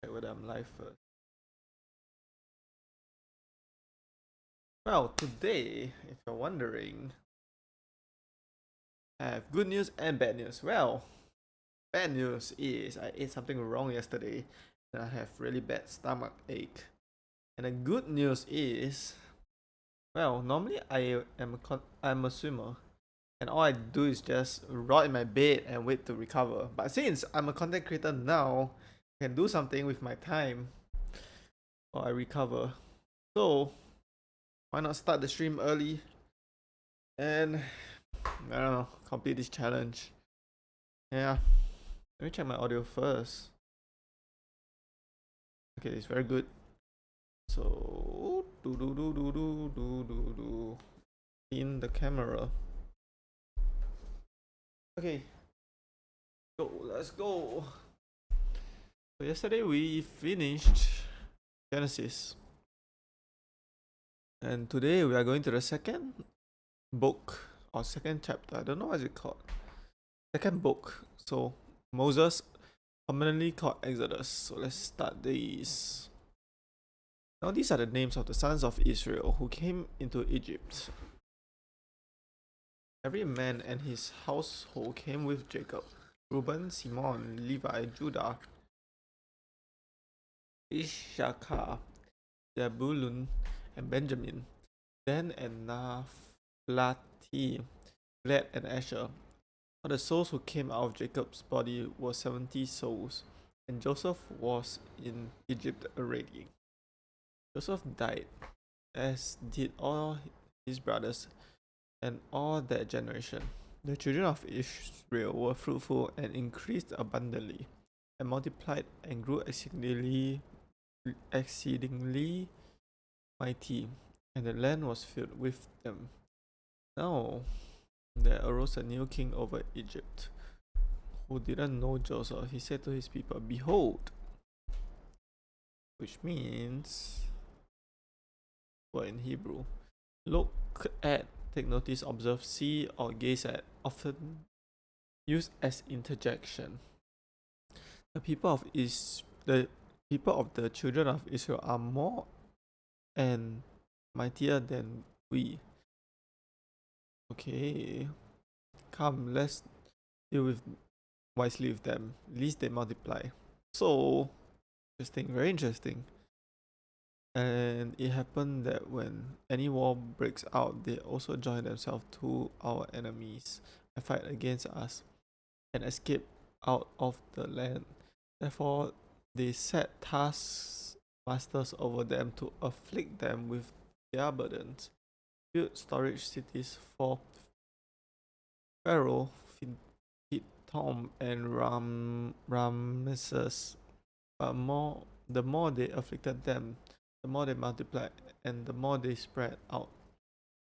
Check whether I'm live first. Well, today, if you're wondering, I have good news and bad news. Well, bad news is I ate something wrong yesterday and I have really bad stomach ache. And the good news is, well, normally I'm a swimmer and all I do is just rot in my bed and wait to recover. But since I'm a content creator now, I can do something with my time while I recover. So, why not start the stream early and I don't know, complete this challenge. Yeah, let me check my audio first. Okay, it's very good. So, in the camera. Okay, let's go. So yesterday we finished Genesis, and today we are going to the second book or second chapter. I don't know what it called. Second book. So Moses, commonly called Exodus. So let's start these. Now these are the names of the sons of Israel who came into Egypt. Every man and his household came with Jacob. Reuben, Simon, Levi, Judah, Issachar, Zebulun, and Benjamin. Dan and Naphtali, Gad and Asher. All the souls who came out of Jacob's body were 70 souls, and Joseph was in Egypt already. Joseph died, as did all his brothers and all that generation. The children of Israel were fruitful and increased abundantly, and multiplied and grew exceedingly mighty, and the land was filled with them. Now there arose a new king over Egypt, who didn't know Joseph. He said to his people, "Behold," which means, well, in Hebrew, look at, take notice, observe, see, or gaze at, often used as interjection. The people of the children of Israel are more and mightier than we. Okay, come, let's deal with wisely with them, lest they multiply. So interesting, very interesting. And it happened that when any war breaks out, they also join themselves to our enemies and fight against us and escape out of the land. Therefore, they set taskmasters over them to afflict them with their burdens, build storage cities for Pharaoh, Pithom, and Ramesses. But the more they afflicted them, the more they multiplied, and the more they spread out.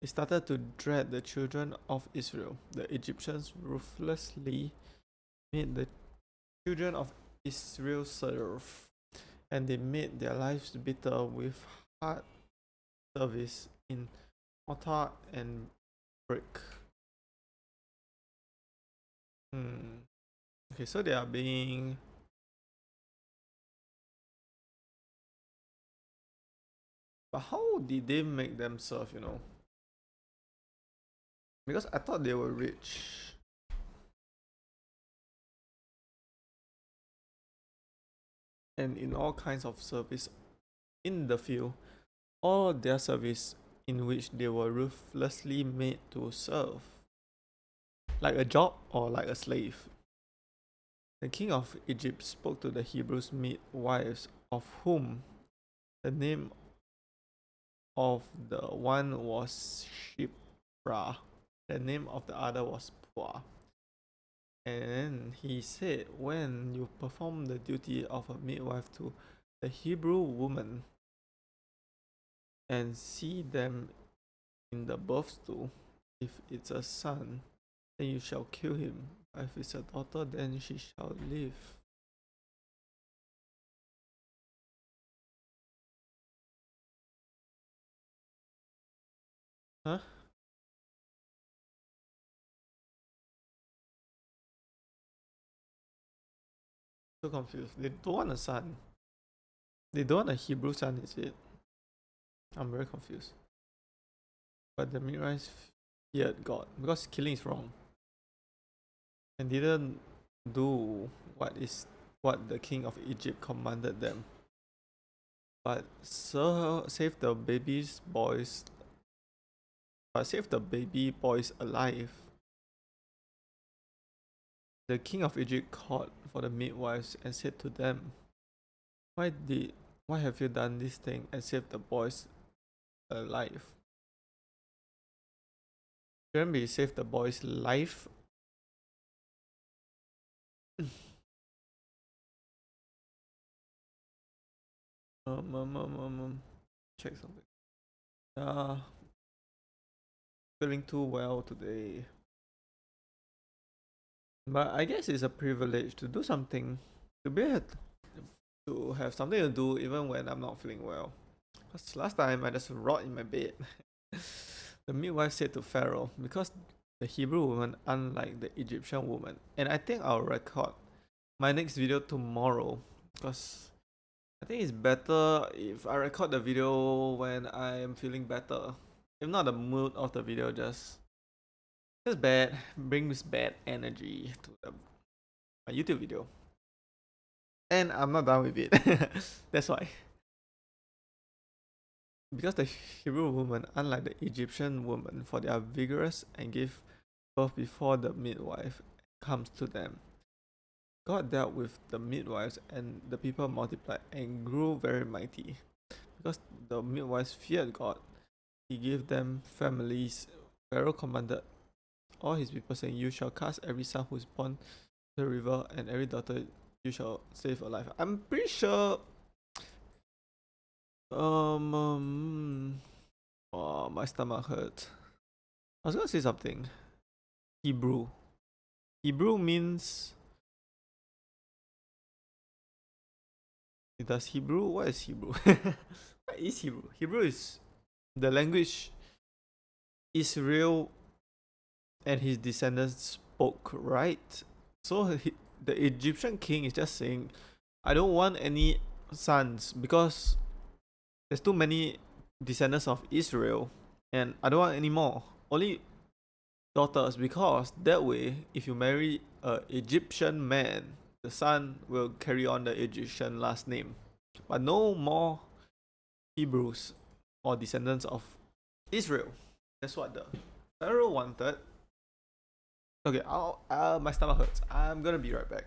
They started to dread the children of Israel. The Egyptians ruthlessly made the children of Israel serve, and they made their lives bitter with hard service in mortar and brick. Okay, so they are being. But how did they make them serve, Because I thought they were rich. And in all kinds of service in the field, all their service in which they were ruthlessly made to serve, like a job or like a slave. The king of Egypt spoke to the Hebrews' midwives, of whom the name of the one was Shiphrah, the name of the other was Puah. And he said, when you perform the duty of a midwife to the Hebrew woman and see them in the birth stool, if it's a son, then you shall kill him. If it's a daughter, then she shall live. Huh? So confused. They don't want a son. They don't want a Hebrew son, is it? I'm very confused. But the midwives feared God because killing is wrong and didn't do what the king of Egypt commanded them. But save the baby boys alive. The king of Egypt called for the midwives and said to them, Why have you done this thing and saved the boys alive? Shouldn't we save the boy's life? Check something. Feeling too well today. But I guess it's a privilege to do something, to be able to have something to do even when I'm not feeling well. Because last time I just rot in my bed. The midwife said to Pharaoh, because the Hebrew woman, unlike the Egyptian woman, and I think I'll record my next video tomorrow because I think it's better if I record the video when I am feeling better. If not, the mood of the video just bad, brings bad energy to my YouTube video. And I'm not done with it. That's why. Because the Hebrew woman, unlike the Egyptian woman, for they are vigorous and give birth before the midwife comes to them. God dealt with the midwives, and the people multiplied and grew very mighty. Because the midwives feared God, he gave them families. Pharaoh commanded all his people, saying, You shall cast every son who is born to the river, and every daughter you shall save alive. I'm pretty sure. Oh, my stomach hurts. I was gonna say something. Hebrew. Hebrew means. Does Hebrew? What is Hebrew? What is Hebrew? Hebrew is the language Israel and his descendants spoke, right? So the Egyptian king is just saying, I don't want any sons because there's too many descendants of Israel and I don't want any more. Only daughters, because that way, if you marry an Egyptian man, the son will carry on the Egyptian last name. But no more Hebrews or descendants of Israel. That's what the Pharaoh wanted. Okay, my stomach hurts. I'm gonna be right back.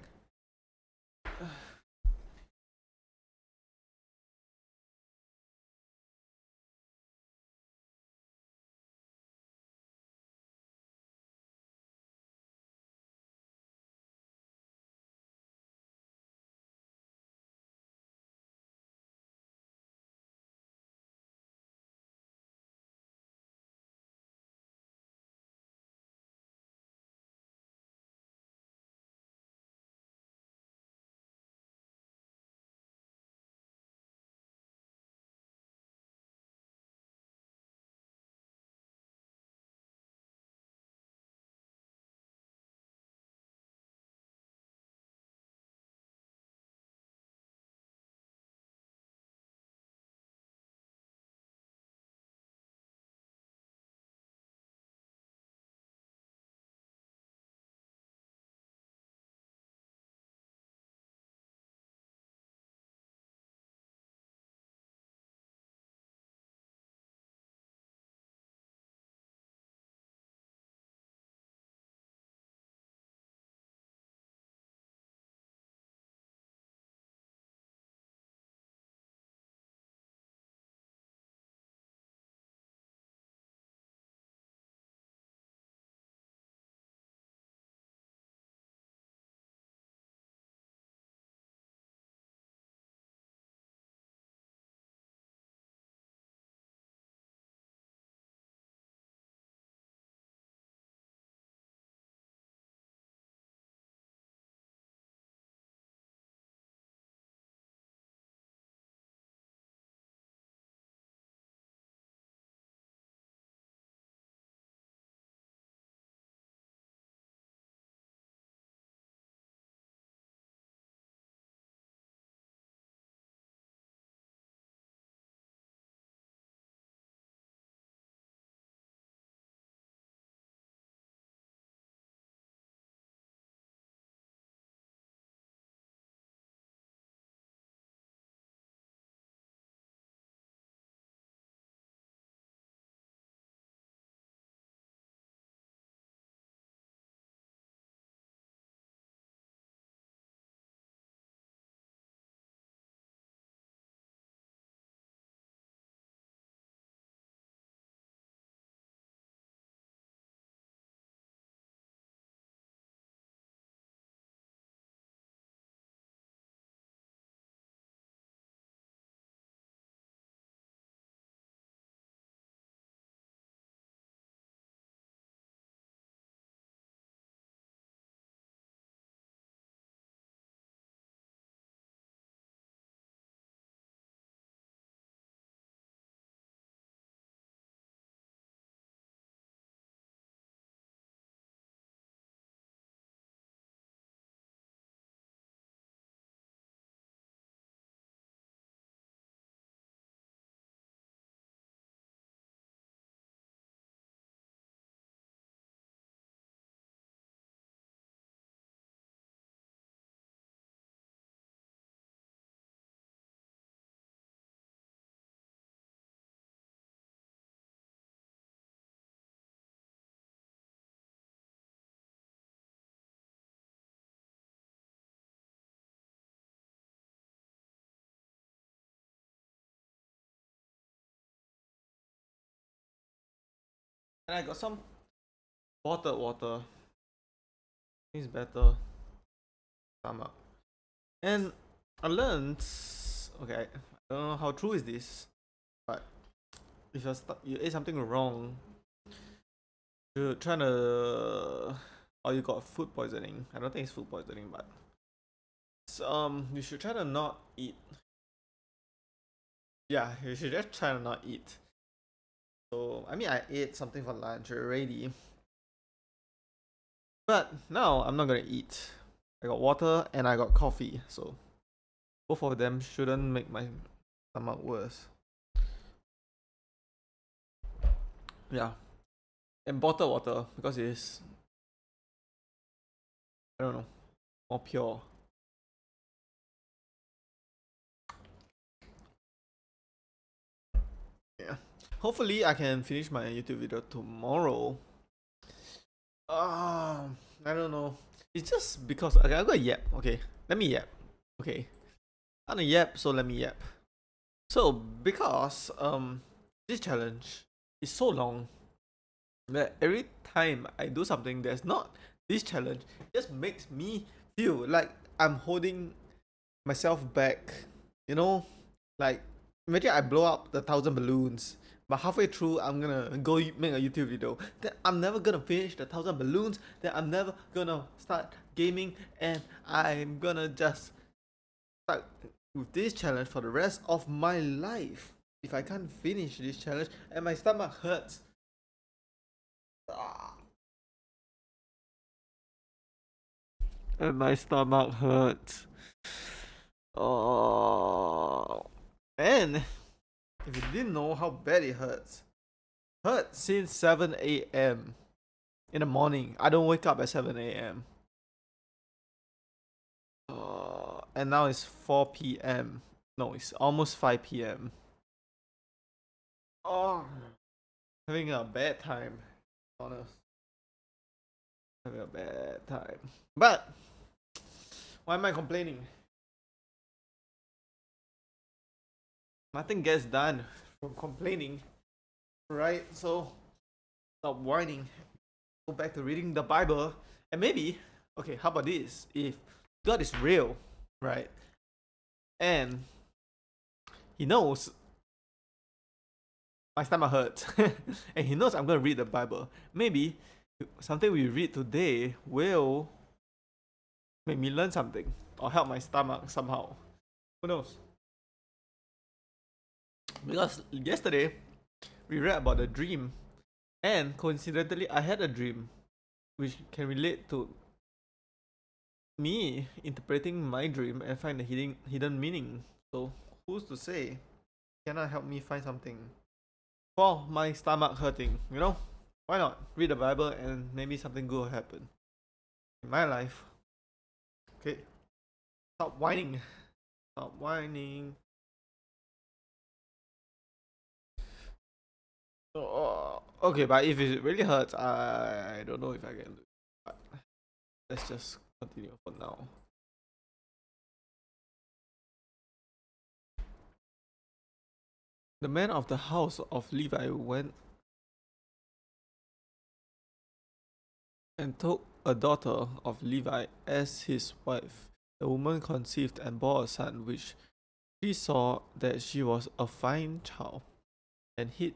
And I got some bottled water. It's better. Stomach. And I learned. Okay, I don't know how true is this, but if you ate something wrong, you're trying to, or you got food poisoning. I don't think it's food poisoning, but you should try to not eat. Yeah, you should just try to not eat. So I mean, I ate something for lunch already, but now I'm not gonna eat. I got water and I got coffee, so both of them shouldn't make my stomach worse. Yeah, and bottled water because it's, I don't know, more pure. Yeah. Hopefully I can finish my YouTube video tomorrow. I don't know. It's just because, okay, I'm gonna yap. Okay, let me yap. Okay, I'm gonna yap, so let me yap. So because this challenge is so long that every time I do something that's not this challenge, it just makes me feel like I'm holding myself back. You know, like imagine I blow up the 1,000 balloons, but halfway through I'm gonna go make a YouTube video. Then I'm never gonna finish the 1,000 balloons. Then I'm never gonna start gaming, and I'm gonna just start with this challenge for the rest of my life. If I can't finish this challenge and my stomach hurts. Ah. And my stomach hurts. Oh. And if you didn't know how bad it hurts since 7 a.m. in the morning. I don't wake up at 7 a.m. And now it's 4 p.m. No, it's almost 5 p.m. Oh, having a bad time, honest. Having a bad time. But why am I complaining? Nothing gets done from complaining, right? So stop whining. Go back to reading the Bible, and maybe, okay, how about this? If God is real, right, and He knows my stomach hurts, and He knows I'm gonna read the Bible, maybe something we read today will make me learn something or help my stomach somehow. Who knows? Because yesterday we read about the dream, and coincidentally, I had a dream which can relate to me interpreting my dream and find the hidden meaning. So who's to say cannot help me find something for my stomach hurting? You know, why not read the Bible and maybe something good will happen in my life? Okay, stop whining. Stop whining. Okay, but if it really hurts, I don't know if I can do it. But let's just continue for now. The man of the house of Levi went and took a daughter of Levi as his wife. The woman conceived and bore a son, which she saw that she was a fine child, and hid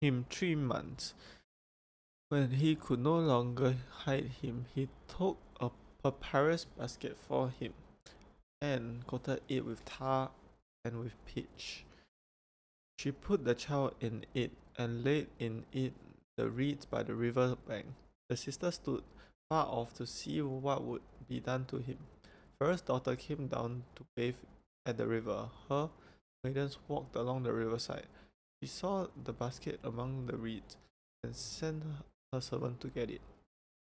him 3 months. When he could no longer hide him, he took a papyrus basket for him and coated it with tar and with pitch. She put the child in it and laid in it the reeds by the river bank. The sister stood far off to see what would be done to him. First daughter came down to bathe at the river. Her maidens walked along the riverside. She saw the basket among the reeds and sent her servant to get it.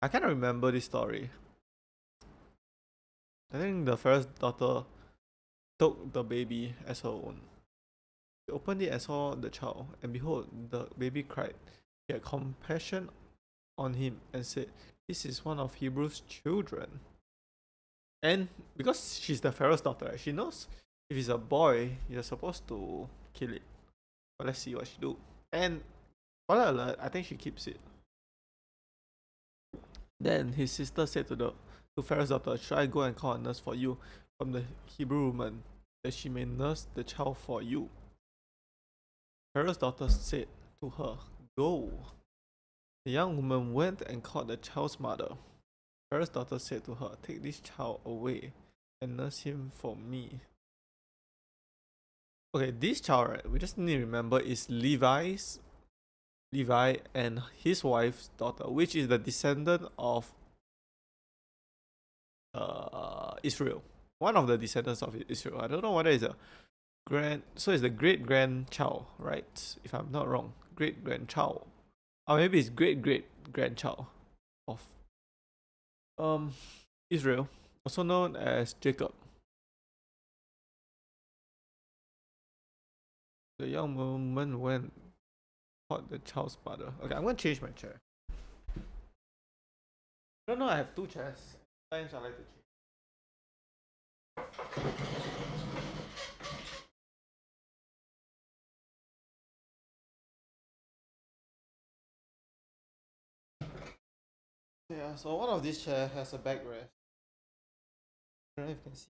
I cannot remember this story. I think the first daughter took the baby as her own. She opened it and saw the child, and behold, the baby cried. She had compassion on him and said, "This is one of Hebrews' children." And because she's the Pharaoh's daughter, she knows if it's a boy, you're supposed to kill it. But let's see what she do. And Spoiler alert, I think she keeps it. Then his sister said to Pharaoh's daughter, "Should I go and call a nurse for you from the Hebrew woman, that she may nurse the child for you?" Pharaoh's daughter said to her, "Go." The young woman went and called the child's mother. Pharaoh's daughter said to her, "Take this child away and nurse him for me." Okay, this child, right, we just need to remember is Levi and his wife's daughter, which is the descendant of Israel. One of the descendants of Israel. I don't know whether it's a so it's the great grandchild, right? If I'm not wrong, great grandchild, or maybe it's great great grandchild of Israel, also known as Jacob. The young woman went caught the child's mother. Okay, I'm gonna change my chair. I don't know. I have two chairs. Sometimes I like to change. Yeah, so one of these chairs has a backrest. I don't know if you can see,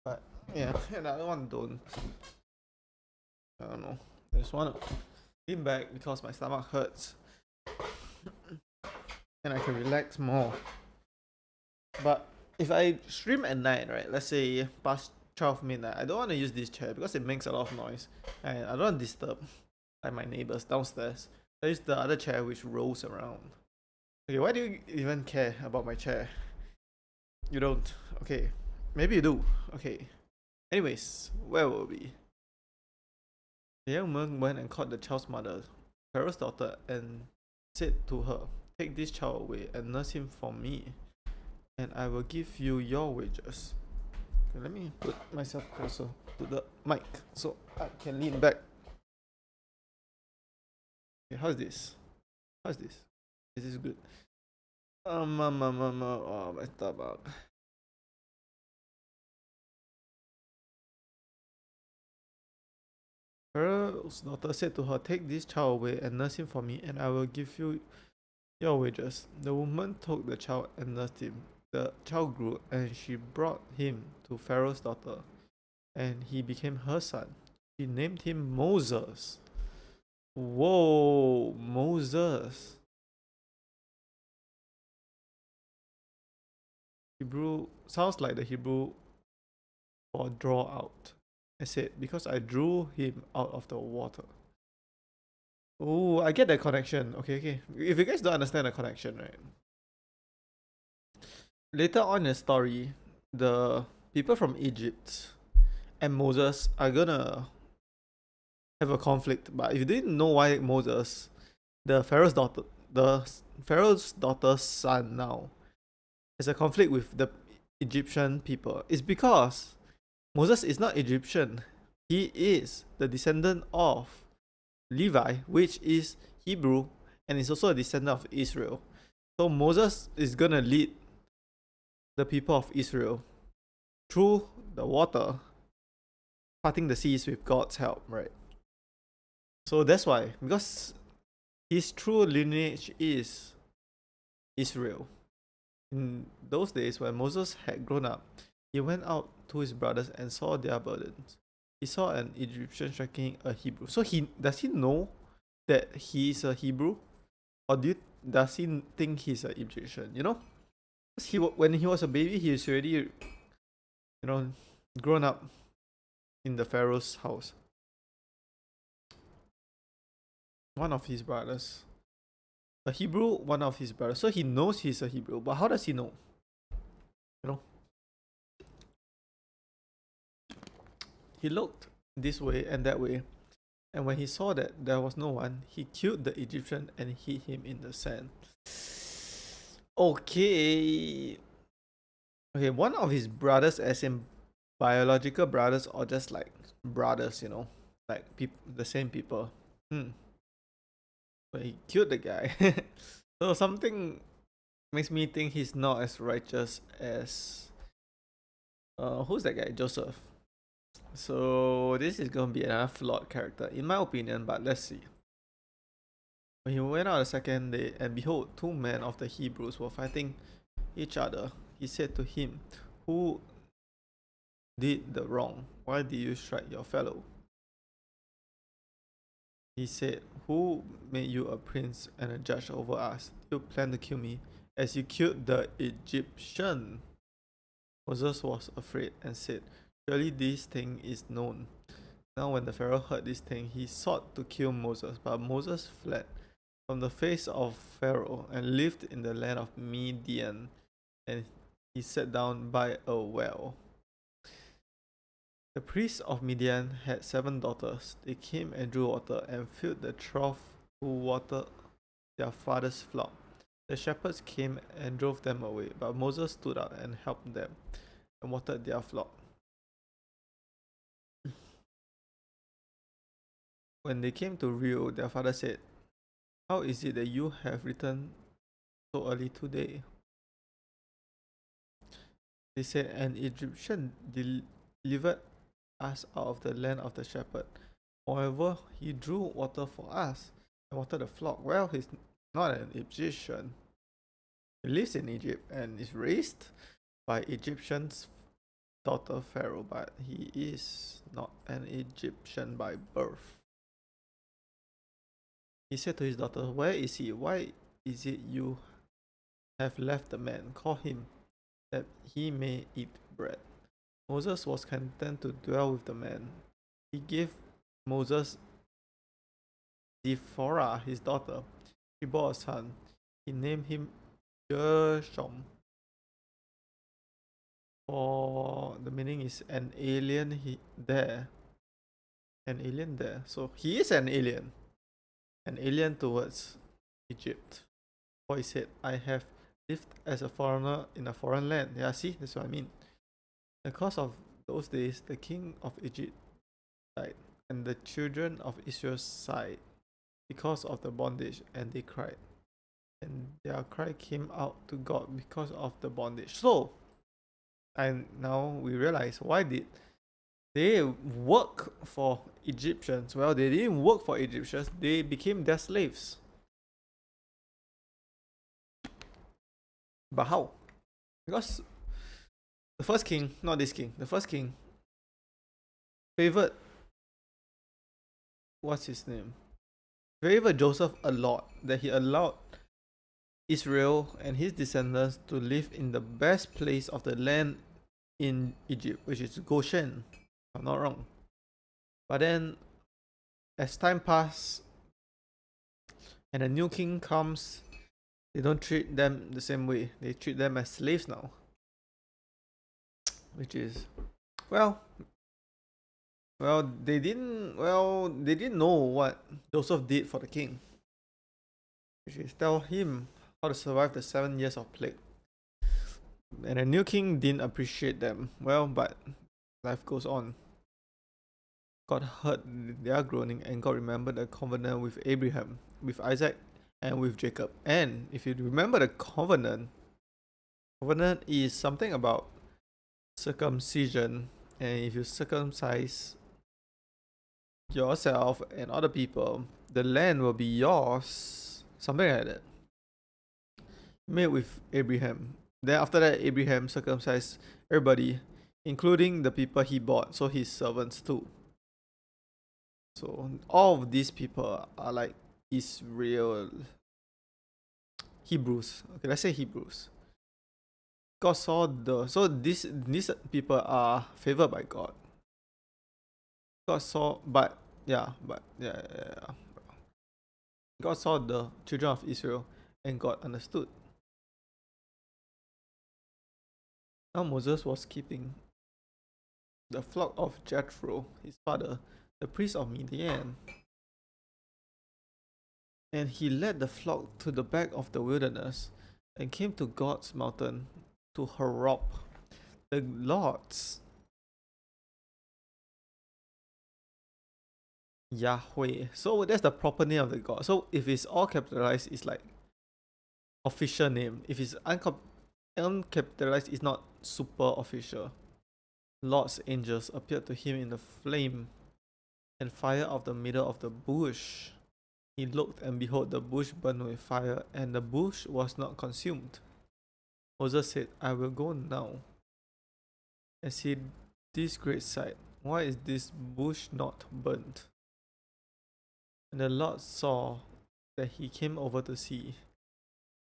but yeah, and the other one don't. I don't know. I just want to lean back because my stomach hurts, and I can relax more. But if I stream at night, right? Let's say past 12 midnight, I don't want to use this chair because it makes a lot of noise, and I don't want to disturb like my neighbors downstairs. I use the other chair which rolls around. Okay, why do you even care about my chair? You don't. Okay, maybe you do. Okay. Anyways, where were we? The young man went and called the child's mother, Pharaoh's daughter, and said to her, "Take this child away and nurse him for me, and I will give you your wages." Okay, let me put myself closer to the mic so I can lean back. Okay, how's this? How's this? This is good. Oh, my stomach. Pharaoh's daughter said to her, "Take this child away and nurse him for me, and I will give you your wages." The woman took the child and nursed him. The child grew, and she brought him to Pharaoh's daughter, and he became her son. She named him Moses. Whoa, Moses. Hebrew sounds like the Hebrew for draw out. I said, because I drew him out of the water. Oh, I get that connection. Okay, okay. If you guys don't understand the connection, right? Later on in the story, the people from Egypt and Moses are gonna have a conflict. But if you didn't know why Moses, the Pharaoh's daughter's son now, has a conflict with the Egyptian people, it's because Moses is not Egyptian. He is the descendant of Levi, which is Hebrew, and is also a descendant of Israel. So Moses is gonna lead the people of Israel through the water, parting the seas with God's help, right? So that's why, because his true lineage is Israel. In those days, when Moses had grown up, he went out to his brothers and saw their burdens. He saw an Egyptian striking a Hebrew. So does he know that he is a Hebrew, or does he think he's an Egyptian? You know, when he was a baby, he was already, grown up in the Pharaoh's house. One of his brothers, a Hebrew, one of his brothers. So he knows he's a Hebrew, but how does he know? You know, he looked this way and that way, and when he saw that there was no one, he killed the Egyptian and hid him in the sand. Okay. Okay, one of his brothers, as in biological brothers, or just like brothers, like the same people. But he killed the guy. So something makes me think he's not as righteous as who's that guy? Joseph. So this is gonna be another flawed character, in my opinion, but let's see. When he went out the second day, and behold, two men of the Hebrews were fighting each other. He said to him, who did the wrong? Why did you strike your fellow? He said, who made you a prince and a judge over us? You plan to kill me, as you killed the Egyptian. Moses was afraid and said, surely this thing is known. Now when the Pharaoh heard this thing, he sought to kill Moses, but Moses fled from the face of Pharaoh and lived in the land of Midian, and he sat down by a well. The priests of Midian had 7 daughters. They came and drew water and filled the trough to water their father's flock. The shepherds came and drove them away, but Moses stood up and helped them and watered their flock. When they came to Rio, their father said, how is it that you have returned so early today? They said, an Egyptian delivered us out of the land of the shepherd. Moreover, he drew water for us and watered the flock. Well, he's not an Egyptian. He lives in Egypt and is raised by Egyptian's daughter Pharaoh, but he is not an Egyptian by birth. He said to his daughter, where is he? Why is it you have left the man? Call him, that he may eat bread. Moses was content to dwell with the man. He gave Moses Zipporah, his daughter. She bore a son. He named him Gershom. For the meaning is an alien there. An alien there. So he is an alien. An alien towards Egypt. For he said, I have lived as a foreigner in a foreign land. Yeah, see, that's what I mean. Because of those days, the king of Egypt died, and the children of Israel sighed because of the bondage, and they cried. And their cry came out to God because of the bondage. So, and now we realize, why did they work for Egyptians? Well, they didn't work for Egyptians, they became their slaves. But how? Because the first king, not this king, the first king favored, what's his name? Favored Joseph a lot, that he allowed Israel and his descendants to live in the best place of the land in Egypt, which is Goshen, if I'm not wrong. But then, as time passes and a new king comes, they don't treat them the same way. They treat them as slaves now. Which is, well, they didn't know what Joseph did for the king. Which is tell him how to survive the 7 years of plague. And the new king didn't appreciate them. Well, but life goes on. God heard their groaning, and God remembered the covenant with Abraham, with Isaac, and with Jacob. And if you remember the covenant is something about circumcision, and if you circumcise yourself and other people, the land will be yours. Something like that. Made with Abraham. Then after that, Abraham circumcised everybody, including the people he bought, so his servants too. So all of these people are like Israel, Hebrews. Okay, let's say Hebrews. God saw these people are favored by God. God saw, God saw the children of Israel, and God understood. Now Moses was keeping the flock of Jethro, his father, the priest of Midian. And he led the flock to the back of the wilderness and came to God's mountain, to Horeb, the Lord's, Yahweh. So that's the proper name of the God. So if it's all capitalized, it's like official name. If it's uncapitalized, it's not super official. Lord's angels appeared to him in the flame and fire of the middle of the bush. He looked, and behold, the bush burned with fire, and the bush was not consumed. Moses said, I will go now and see this great sight. Why is this bush not burnt? And the Lord saw that he came over to see.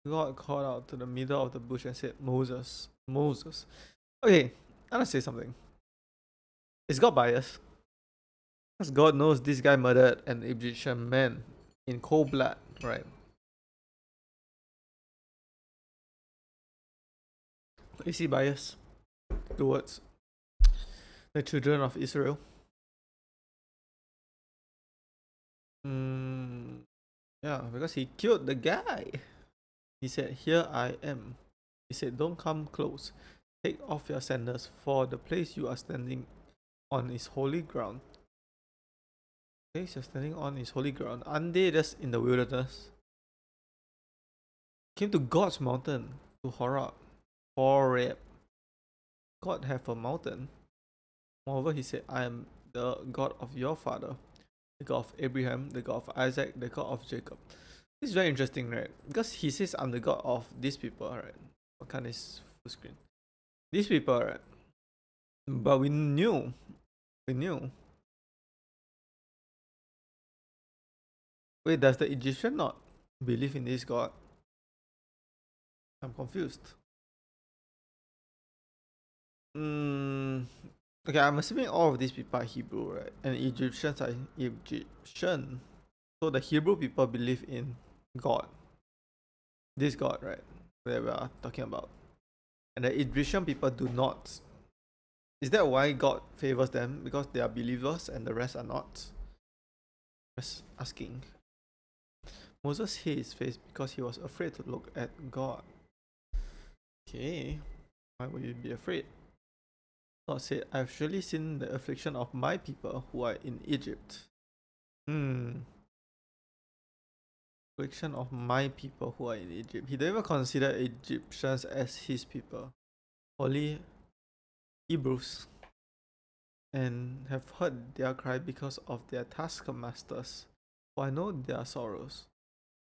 God called out to the middle of the bush and said, Moses, Moses. Okay, I want to say something. Is God biased? Because God knows this guy murdered an Egyptian man in cold blood, right? Is he biased towards the children of Israel? Yeah, because he killed the guy. He said, Here I am. He said, Don't come close. Take off your sandals, for the place you are standing on is holy ground. The place you're standing on is holy ground. Aren't they just in the wilderness? Came to God's mountain, to Horeb. God have a mountain. Moreover, he said, I am the God of your father, the God of Abraham, the God of Isaac, the God of Jacob. This is very interesting, right? Because he says, I'm the God of these people, right? What kind is full screen? These people, right? But we knew. Wait, does the Egyptian not believe in this God? I'm confused. Okay, I'm assuming all of these people are Hebrew, right? And Egyptians are Egyptian. So the Hebrew people believe in God. This God, right? That we are talking about. And the Egyptian people do not. Is that why God favors them? Because they are believers and the rest are not? Just asking. Moses hid his face because he was afraid to look at God. Okay. Why would you be afraid? God said, I've surely seen the affliction of my people who are in Egypt. Affliction of my people who are in Egypt. He didn't even consider Egyptians as his people. Only Hebrews. And have heard their cry because of their taskmasters. For I know their sorrows.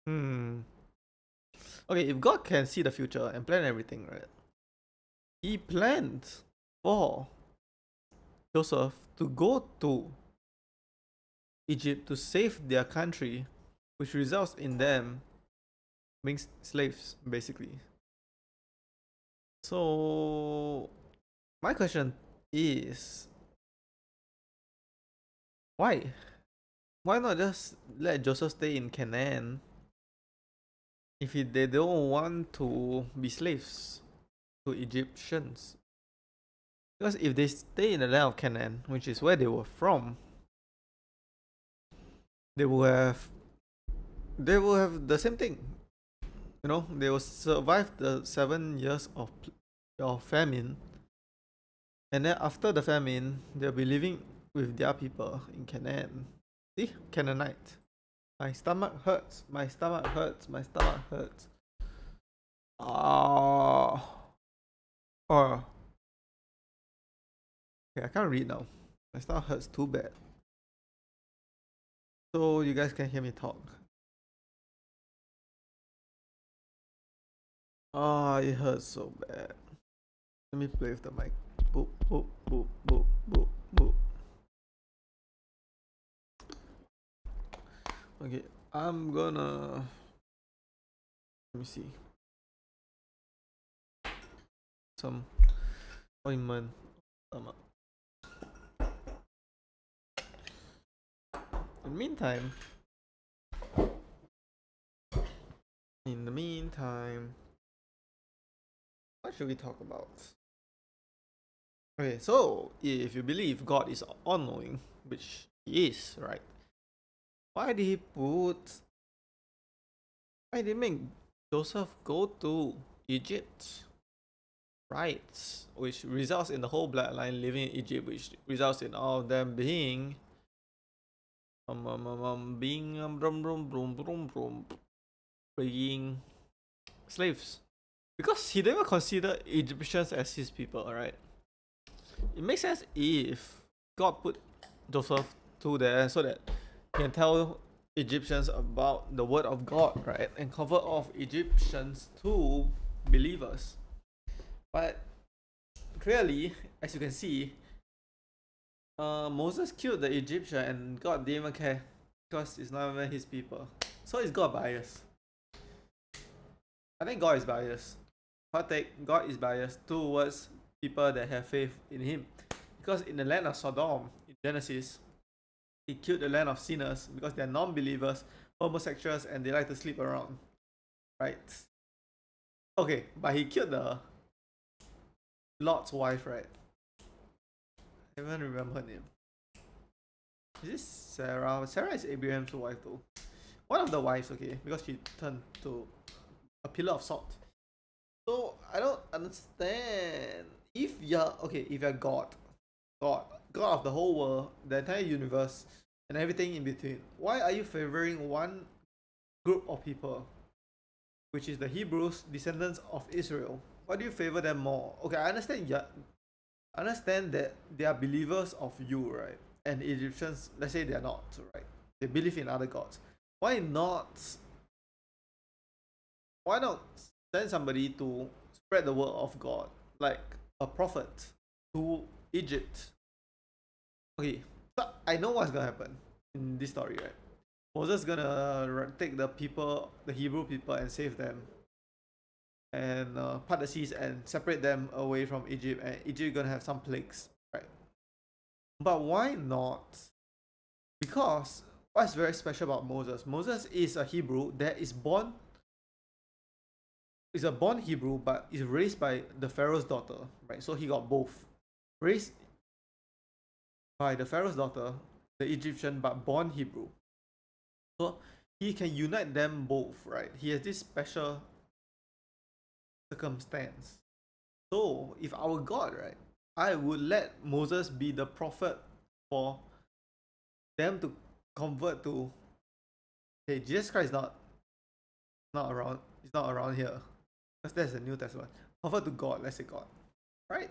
Okay, if God can see the future and plan everything, right? He planned for Joseph to go to Egypt to save their country, which results in them being slaves, basically. So, my question is, why? Why not just let Joseph stay in Canaan if they don't want to be slaves to Egyptians? Because if they stay in the land of Canaan, which is where they were from, they will have the same thing. You know, they will survive the 7 years of famine, and then after the famine, they'll be living with their people in Canaan. See, Canaanite. My stomach hurts. Oh. Okay, I can't read now. My stomach hurts too bad. So you guys can hear me talk. It hurts so bad. Let me play with the mic. Boop, boop, boop, boop, boop, boop. Okay, I'm gonna... Let me see. Some ointment. In the meantime, what should we talk about? Okay, so if you believe God is all-knowing, which he is, right? Why did he make Joseph go to Egypt? Right, which results in the whole bloodline living in Egypt, which results in all of them being being slaves, because he never considered Egyptians as his people, right? It makes sense if God put Joseph to there so that he can tell Egyptians about the word of God, right? And convert all of Egyptians to believers. But clearly, as you can see, Moses killed the Egyptian and God didn't even care because it's not even his people. So it's God bias. I think God is biased. Hot take, God is biased towards people that have faith in him. Because in the land of Sodom, in Genesis, he killed the land of sinners because they're non-believers, homosexuals, and they like to sleep around. Right? Okay, but he killed the Lot's wife, right? I don't even remember her name. Is this Sarah? Sarah is Abraham's wife though. One of the wives, okay, because she turned to a pillar of salt. So I don't understand. If you're God, God of the whole world, the entire universe, and everything in between, why are you favoring one group of people, which is the Hebrews, descendants of Israel? Why do you favor them more? Okay, I understand. Yeah, I understand that they are believers of you, right? And Egyptians, let's say they are not, right? They believe in other gods. Why not? Why not send somebody to spread the word of God, like a prophet, to Egypt? Okay, so I know what's gonna happen in this story, right? Moses gonna take the people, the Hebrew people, and save them, and part the seas and separate them away from Egypt, and Egypt gonna have some plagues, right? But why not? Because what's very special about Moses? Moses is a Hebrew that is born, is a born Hebrew, but is raised by the Pharaoh's daughter, right? So he got both, raised by the Pharaoh's daughter, the Egyptian, but born Hebrew. So he can unite them both, right? He has this special circumstance. So if our God, right, I would let Moses be the prophet for them to convert to. Hey, Jesus Christ is not around. He's not around here, because that's the New Testament. Convert to God. Let's say God, right?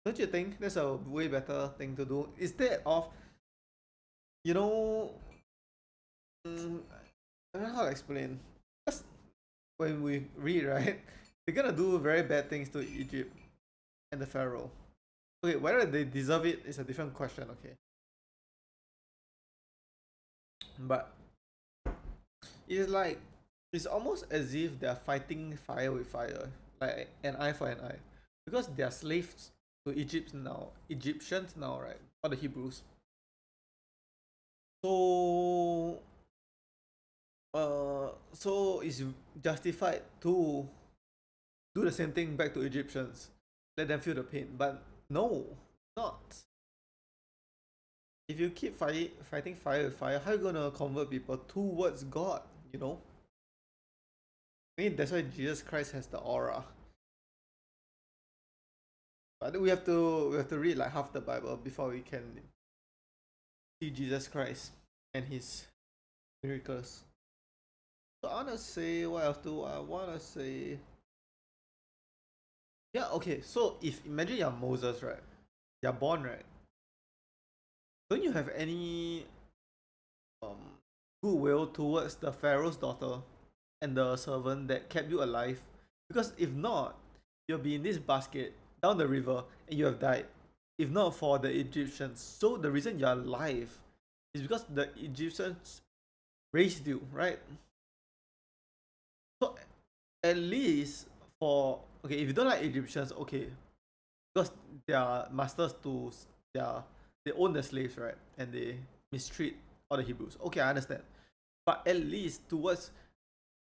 Don't you think that's a way better thing to do instead of, you know, I don't know how to explain. Just when we read, right, they're gonna do very bad things to Egypt and the Pharaoh. Okay, whether they deserve it is a different question, okay? But it's like, it's almost as if they're fighting fire with fire, like an eye for an eye. Because they're slaves to Egyptians now, right? Or the Hebrews. So so it's justified to do the same thing back to Egyptians. Let them feel the pain. But no, not. If you keep fighting fire with fire, how are you gonna convert people towards God? You know? I mean, that's why Jesus Christ has the aura. But we have to read like half the Bible before we can see Jesus Christ and his miracles. So I wanna say, what else do I wanna say? Yeah, okay. So if imagine you're Moses, right? You're born, right? Don't you have any goodwill towards the Pharaoh's daughter and the servant that kept you alive? Because if not, you'll be in this basket down the river and you have died. If not for the Egyptians. So the reason you're alive is because the Egyptians raised you, right? So at least for, okay, if you don't like Egyptians, okay, because they are masters to they own the slaves, right? And they mistreat all the Hebrews. Okay, I understand. But at least towards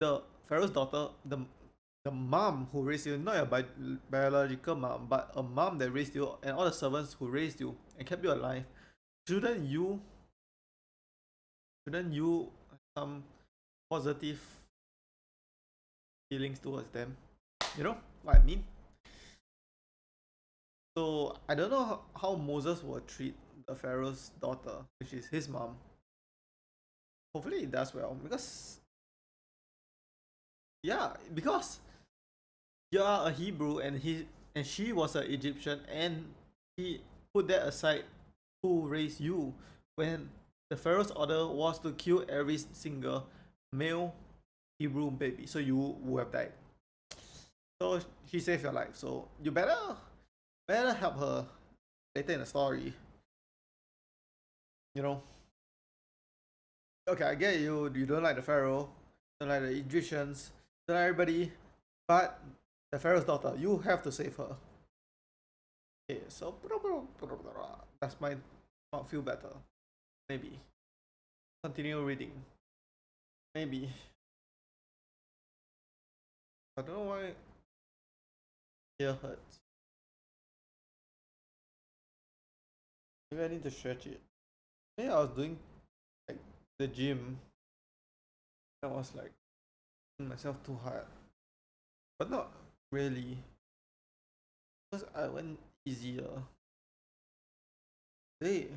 the Pharaoh's daughter, the mom who raised you, not your biological mom, but a mom that raised you, and all the servants who raised you and kept you alive, shouldn't you have some positive feelings towards them? You know what I mean? So I don't know how Moses will treat the Pharaoh's daughter, which is his mom. Hopefully it does well, because yeah, because you are a Hebrew and she was an Egyptian, and he put that aside who raised you when the Pharaoh's order was to kill every single male Hebrew baby, so you would have died. So she saved your life. So you better help her later in the story. You know. Okay, I get you. You don't like the Pharaoh, don't like the Egyptians, don't like everybody, but the Pharaoh's daughter, you have to save her. Okay, so that's my not feel better. Maybe. Continue reading. Maybe. I don't know why ear hurts. Maybe I need to stretch it. Maybe I was doing like the gym. I was like myself too hard. But not really. Because I went easier. Hey.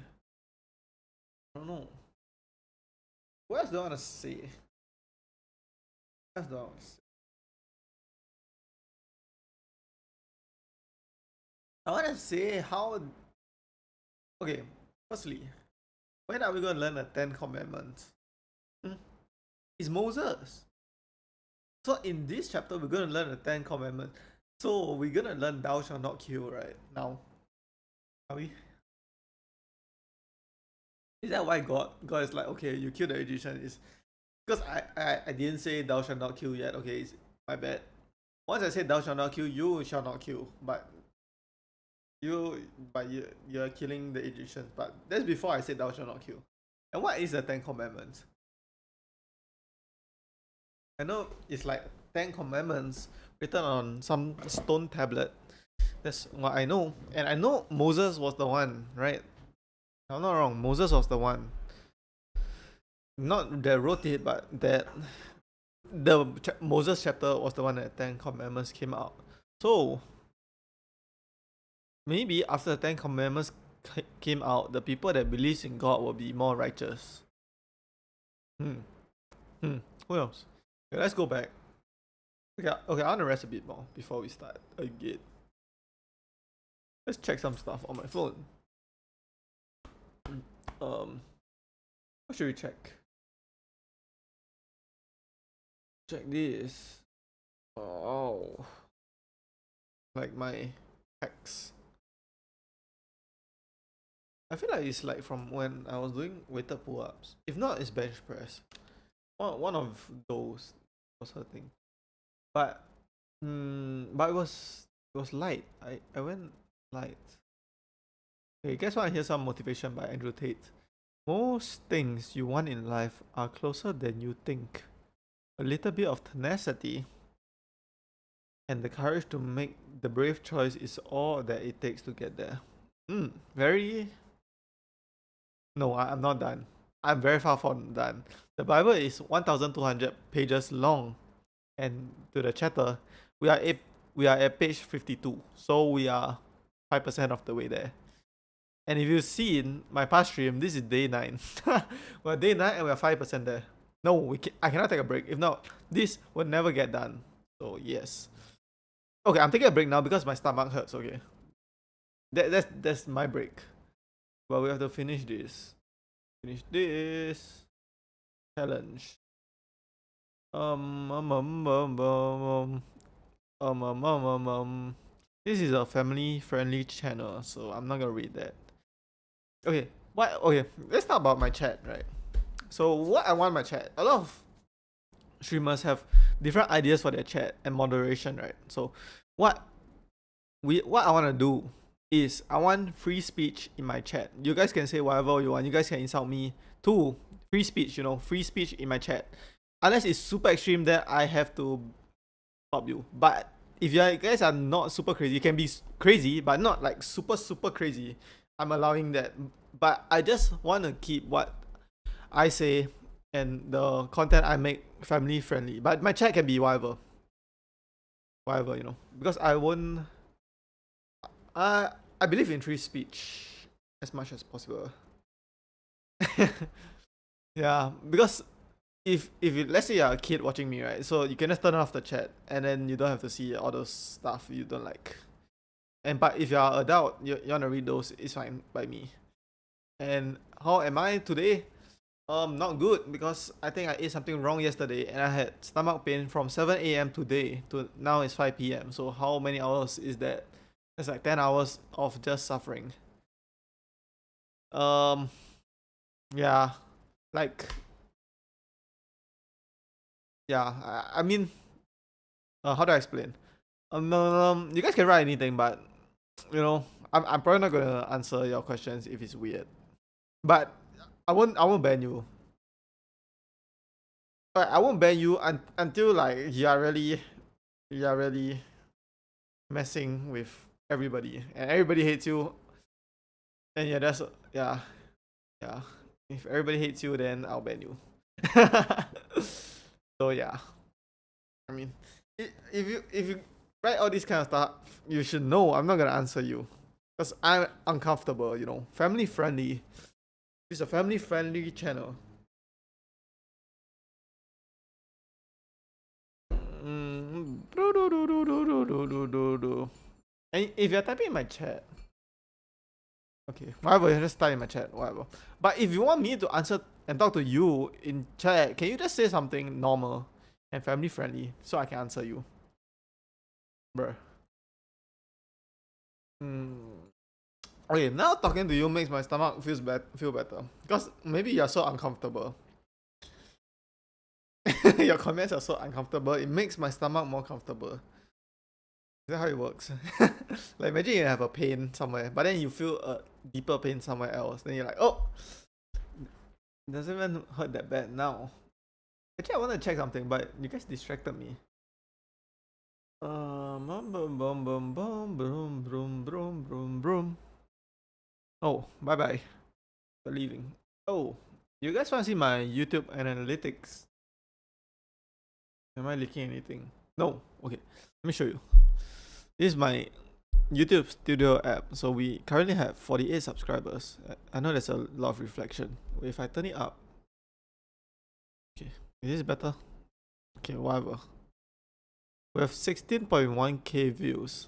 I don't know. What else do I want to say? What else do I want to say? I want to say how. Okay, firstly, when are we going to learn the 10 Commandments? It's Moses. So in this chapter, we're going to learn the 10 Commandments. So we're going to learn thou shalt not kill right now. Are we? Is that why God is like, okay, you kill the Egyptian? Is because I didn't say thou shalt not kill yet. Okay, it's my bad. Once I said thou shalt not kill, you shall not kill. But you're killing the Egyptians. But that's before I said thou shalt not kill. And what is the 10 Commandments? I know it's like 10 Commandments written on some stone tablet. That's what I know. And I know Moses was the one, right? I'm not wrong. Moses was the one. Not that wrote it, but that the Moses chapter was the one that 10 Commandments came out. So maybe after the 10 Commandments came out, the people that believes in God will be more righteous. Who else? Okay, let's go back. Okay, I want to rest a bit more before we start again. Let's check some stuff on my phone. What should we check? Check this. Oh, like my hacks. I feel like it's like from when I was doing weighted pull-ups. If not, it's bench press. One of those was her thing. But it was light. I went light. Okay, you guys want to hear some motivation by Andrew Tate? Most things you want in life are closer than you think. A little bit of tenacity and the courage to make the brave choice is all that it takes to get there. Very. No, I'm not done. I'm very far from done. The Bible is 1,200 pages long, and to the chapter, we are at page 52. So we are 5% of the way there. And if you've seen my past stream, this is day 9. We're day 9 and we're 5% there. No, I cannot take a break. If not, this will never get done. So yes. Okay, I'm taking a break now because my stomach hurts. Okay, that's my break. But we have to finish this. Finish this challenge. This is a family-friendly channel, so I'm not gonna read that. Okay, what? Okay, let's talk about my chat, right? So what I want my chat. A lot of streamers have different ideas for their chat and moderation, right? So what I want to do is I want free speech in my chat. You guys can say whatever you want. You guys can insult me too. Free speech, free speech in my chat. Unless it's super extreme, then I have to stop you. But if you guys are not super crazy, you can be crazy, but not like super crazy. I'm allowing that. But I just want to keep what I say and the content I make family friendly. But my chat can be whatever. Whatever, because I won't. I believe in free speech as much as possible. Yeah, because if let's say you're a kid watching me, right? So you can just turn off the chat and then you don't have to see all those stuff you don't like. But if you're an adult, you want to read those, it's fine by me. And how am I today? Not good because I think I ate something wrong yesterday and I had stomach pain from 7 a.m. today to now it's 5 p.m. So how many hours is that? It's like 10 hours of just suffering. Um, yeah, like, yeah, I mean, how do I explain? You guys can write anything, but you know, I'm probably not gonna answer your questions if it's weird. But I won't ban you. But I won't ban you until like you are really messing with everybody and everybody hates you and yeah that's yeah yeah if everybody hates you then I'll ban you. So yeah, I mean, if you write all this kind of stuff, you should know I'm not gonna answer you because I'm uncomfortable. Family friendly. It's a family friendly channel. And if you're typing in my chat, okay, whatever, you just type in my chat, whatever. But if you want me to answer and talk to you in chat, can you just say something normal and family friendly so I can answer you, bruh? Okay, now talking to you makes my stomach feel better because maybe you're so uncomfortable. Your comments are so uncomfortable. It makes my stomach more comfortable. Is that how it works? Like imagine you have a pain somewhere, but then you feel a deeper pain somewhere else. Then you're like, oh, it doesn't even hurt that bad now. Actually, I want to check something, but you guys distracted me. Boom, boom, boom, boom, boom, boom, boom, boom, boom, boom. Oh, bye bye. We're leaving. Oh, you guys want to see my YouTube analytics? Am I leaking anything? No. Okay, let me show you. This is my YouTube Studio app. So we currently have 48 subscribers. I know there's a lot of reflection. If I turn it up, okay, is this better? Okay, whatever. We have 16.1k views.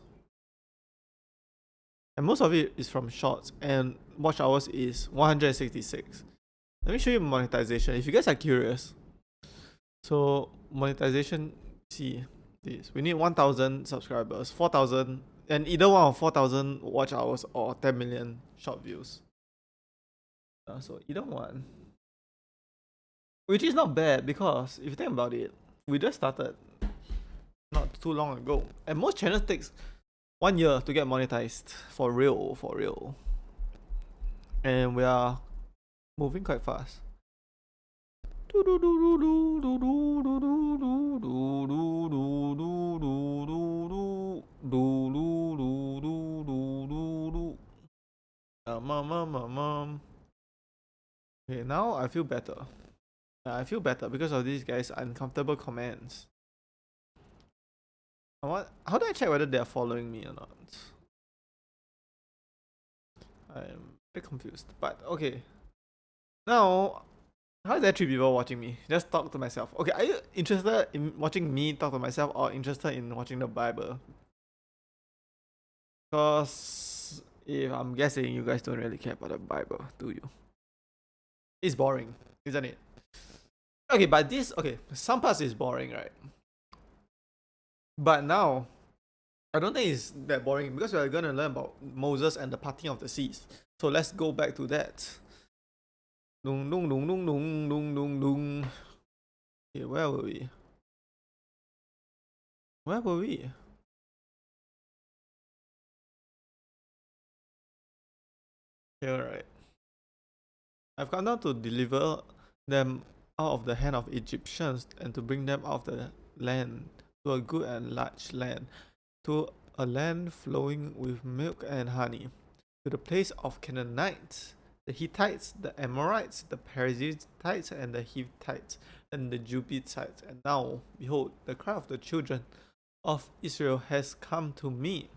And most of it is from shorts, and watch hours is 166. Let me show you monetization if you guys are curious. So, monetization, see this. We need 1,000 subscribers, 4,000, and either one of 4,000 watch hours or 10 million short views. So, either one. Which is not bad because if you think about it, we just started not too long ago. And most channels takes 1 year to get monetized for real. And we are moving quite fast. Okay, now I feel better. I feel better because of these guys' uncomfortable comments. How do I check whether they're following me or not? I'm a bit confused, but okay. Now, how is there 3 people watching me? Just talk to myself. Okay, are you interested in watching me talk to myself or interested in watching the Bible? Because if I'm guessing, you guys don't really care about the Bible, do you? It's boring, isn't it? Okay, but some parts is boring, right? But now, I don't think it's that boring because we're gonna learn about Moses and the parting of the seas. So let's go back to that. Dung dung dung dung dung dung dung dung. Okay, where were we? Where were we? Okay, alright. I've come down to deliver them out of the hand of Egyptians and to bring them out of the land to a good and large land, to a land flowing with milk and honey, to the place of Canaanites, the Hittites, the Amorites, the Perizzites, and the Hittites, and the Jebusites. And now, behold, the cry of the children of Israel has come to me.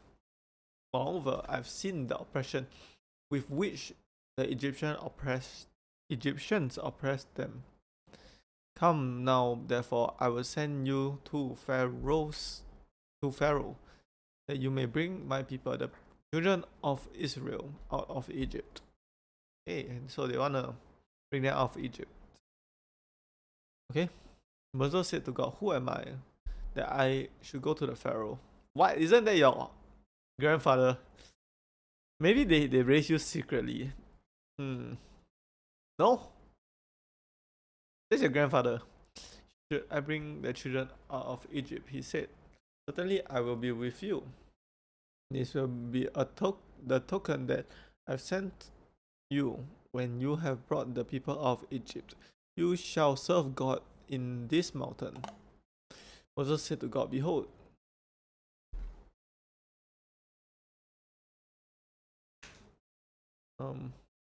Moreover, I've seen the oppression with which the Egyptians oppressed them. Come now, therefore, I will send you to Pharaoh, that you may bring my people, the children of Israel, out of Egypt. Okay, and so they wanna bring them out of Egypt. Okay? Moses said to God, who am I that I should go to the Pharaoh? What? Isn't that your grandfather? Maybe they raised you secretly. No? That's your grandfather. Should I bring the children out of Egypt? He said, certainly I will be with you. This will be the token that I've sent you when you have brought the people out of Egypt. You shall serve God in this mountain. Moses said to God, behold,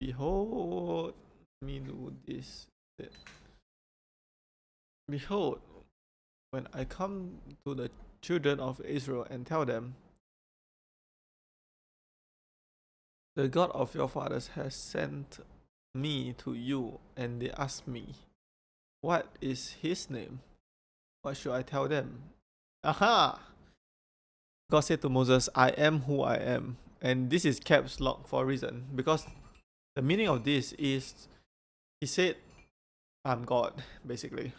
behold, let me do this. Behold, when I come to the children of Israel and tell them, the God of your fathers has sent me to you, and they ask me, what is his name? What should I tell them? Aha! God said to Moses, I am who I am. And this is caps lock for a reason. Because the meaning of this is, he said, I'm God, basically.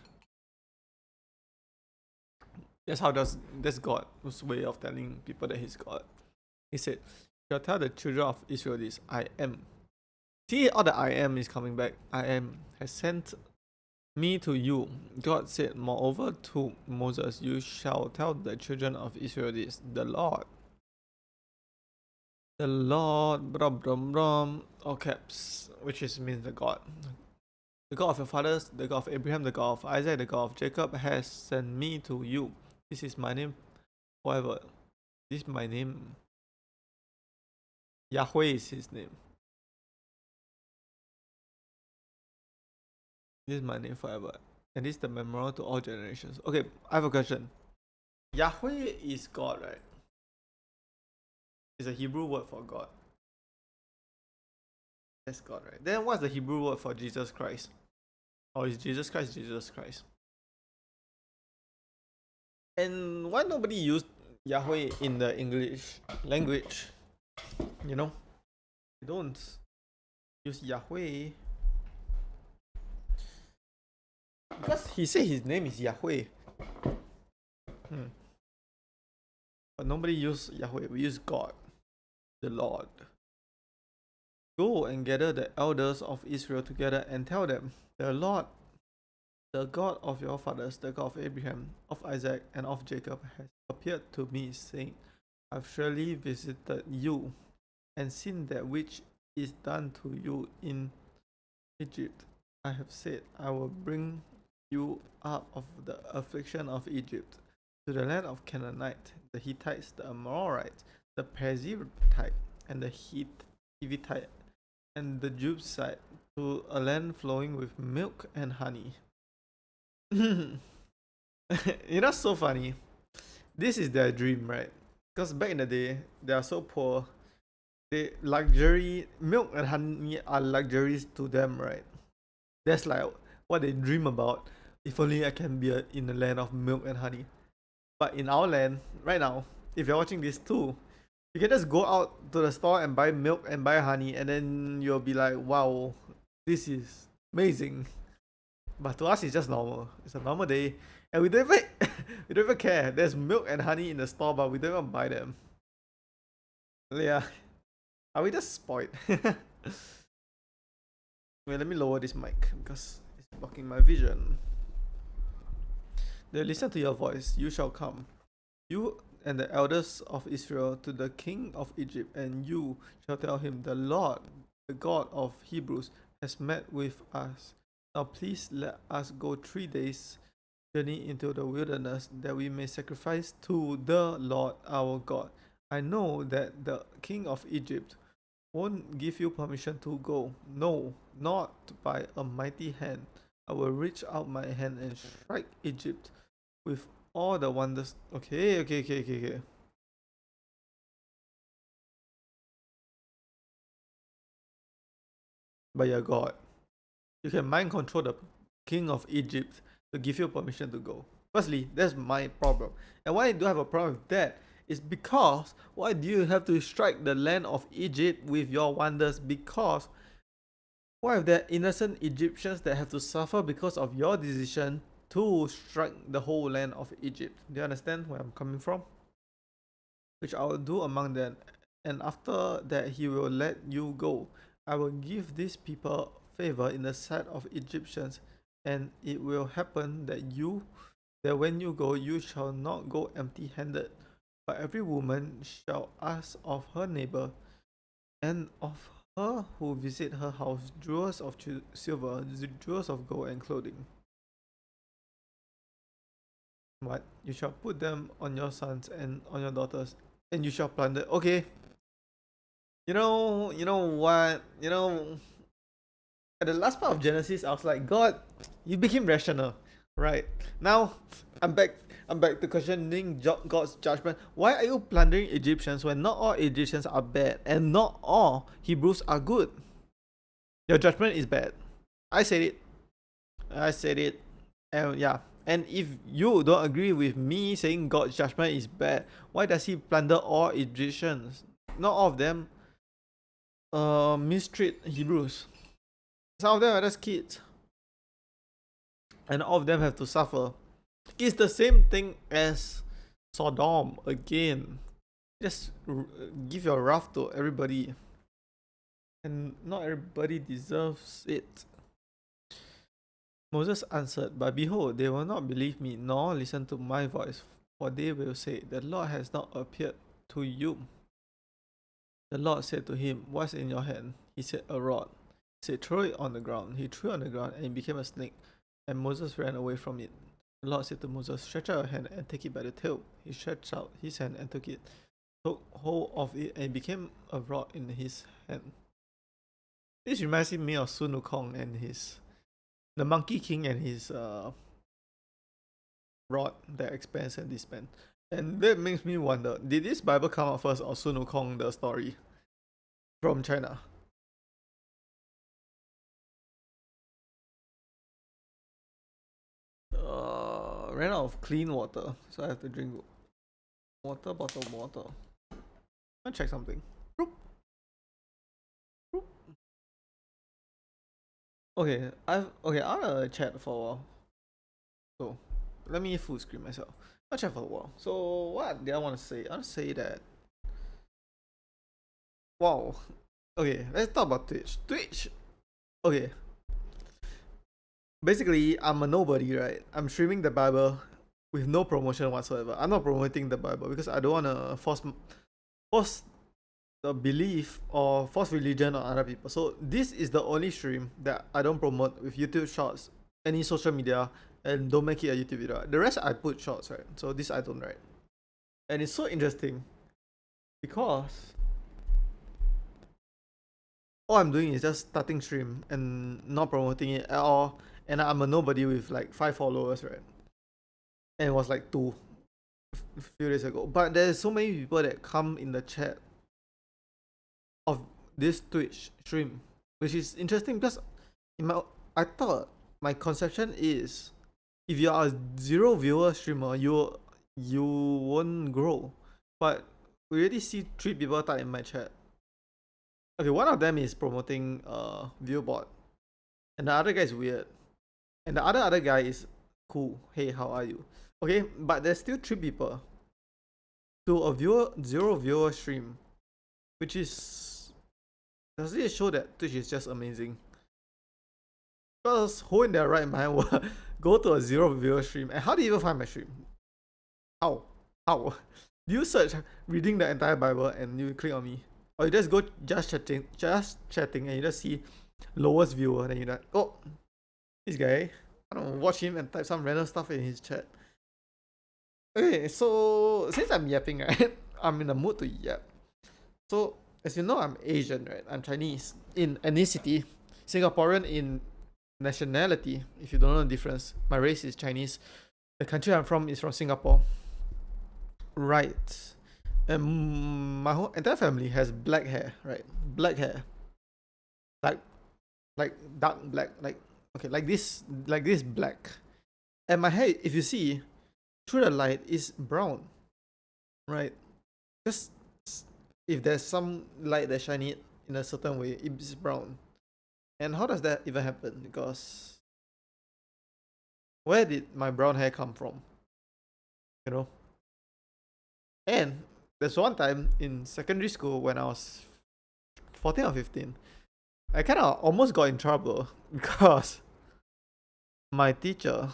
That's God's way of telling people that he's God. He said, shall tell the children of Israel this, I am. See, all the I am is coming back. I am has sent me to you. God said, moreover to Moses, you shall tell the children of Israel this, the Lord, brum brum brum, all caps, which means the God of your fathers, the God of Abraham, the God of Isaac, the God of Jacob, has sent me to you. This is my name forever. This is my name. Yahweh is his name. This is my name forever. And this is the memorial to all generations. Okay, I have a question. Yahweh is God, right? It's a Hebrew word for God. That's God, right? Then what's the Hebrew word for Jesus Christ? Or is Jesus Christ Jesus Christ? And why nobody used Yahweh in the English language? You know? They don't use Yahweh. Because he said his name is Yahweh. But nobody use Yahweh. We use God, the Lord. Go and gather the elders of Israel together and tell them, the Lord, the God of your fathers, the God of Abraham, of Isaac, and of Jacob, has appeared to me, saying, I've surely visited you and seen that which is done to you in Egypt. I have said, I will bring you out of the affliction of Egypt to the land of Canaanite, the Hittites, the Amorites, the Perizzite, and the Hivite, and the Jebusite, to a land flowing with milk and honey. You know, so funny. This is their dream, right? Because back in the day, they are so poor. Milk and honey are luxuries to them, right? That's like what they dream about. If only I can be in the land of milk and honey. But in our land, right now, if you're watching this too, you can just go out to the store and buy milk and buy honey, and then you'll be like, wow, this is amazing. But to us, it's just normal. It's a normal day, and we don't even care. There's milk and honey in the store, but we don't even buy them. Yeah, are we just spoiled? Wait, let me lower this mic because it's blocking my vision. They listen to your voice. You shall come, you and the elders of Israel, to the king of Egypt, and you shall tell him, the Lord, the God of Hebrews, has met with us. Now please let us go 3 days journey into the wilderness, that we may sacrifice to the Lord our God. I know that the king of Egypt won't give you permission to go. No, not by a mighty hand. I will reach out my hand and strike Egypt with all the wonders. Okay. But you're God. You can mind control the king of Egypt to give you permission to go. Firstly, that's my problem. And why do I have a problem with that? Is because why do you have to strike the land of Egypt with your wonders? Because why are there innocent Egyptians that have to suffer because of your decision to strike the whole land of Egypt. Do you understand where I'm coming from? Which I will do among them, and after that he will let you go. I will give these people favor in the sight of Egyptians, and it will happen that when you go, you shall not go empty-handed. But every woman shall ask of her neighbor and of her who visit her house jewels of silver, jewels of gold, and clothing. What? You shall put them on your sons and on your daughters, and you shall plunder. Okay. You know what? At the last part of Genesis, I was like, God, you became rational, right? Now, I'm back. I'm back to questioning God's judgment. Why are you plundering Egyptians when not all Egyptians are bad and not all Hebrews are good? Your judgment is bad. I said it. I said it. And yeah. And if you don't agree with me saying God's judgment is bad, why does he plunder all Egyptians? Not all of them mistreat Hebrews. Some of them are just kids. And all of them have to suffer. It's the same thing as Sodom again. Just give your wrath to everybody. And not everybody deserves it. Moses answered, but behold, they will not believe me, nor listen to my voice, for they will say, the Lord has not appeared to you. The Lord said to him, what's in your hand? He said, a rod. He said, throw it on the ground. He threw it on the ground, and it became a snake, and Moses ran away from it. The Lord said to Moses, stretch out your hand and take it by the tail. He stretched out his hand and took hold of it, and it became a rod in his hand. This reminds me of Sun Wukong and the Monkey King and his rod that expands and dispands. And that makes me wonder, did this Bible come out first or Sun Wukong the story from China? Ran out of clean water, so I have to drink water, bottled water. I'll check something. Okay, I'm gonna chat for a while. So let me full screen myself. I'll chat for a while. So what did I want to say? I want to say that, wow. Okay, let's talk about Twitch. Okay. Basically, I'm a nobody, right? I'm streaming the Bible with no promotion whatsoever. I'm not promoting the Bible because I don't wanna force the belief or force religion on other people. So this is the only stream that I don't promote with YouTube Shorts, any social media, and don't make it a YouTube video. The rest I put shorts, right? So this I don't, right? And it's so interesting because all I'm doing is just starting stream and not promoting it at all. And I'm a nobody with like 5 followers, right? And it was like 2 a few days ago. But there's so many people that come in the chat of this Twitch stream, which is interesting because I thought my conception is, if you are a 0 viewer streamer, you won't grow. But we already see 3 people type in my chat. Okay, one of them is promoting Viewbot, and the other guy is weird, and the other guy is cool. Hey, how are you? Okay, but there's still 3 people to a 0 viewer stream, which is, does it show that Twitch is just amazing? Because who in their right mind will go to a 0 viewer stream? And how do you even find my stream? How? Do you search reading the entire Bible and you click on me? Or you just go just chatting and you just see lowest viewer, then you're like, oh, this guy, I don't know, watch him and type some random stuff in his chat. Okay, so since I'm yapping, right, I'm in the mood to yap. So as you know, I'm Asian, right? I'm Chinese in ethnicity, Singaporean in nationality. If you don't know the difference, my race is Chinese. The country I'm from is from Singapore. Right. And my whole entire family has black hair, right? Black hair. Like dark black, like this black. And my hair, if you see through the light, is brown. Right? Just if there's some light that shine it in a certain way, it's brown. And how does that even happen? Because where did my brown hair come from? You know? And there's one time in secondary school when I was 14 or 15, I kind of almost got in trouble because my teacher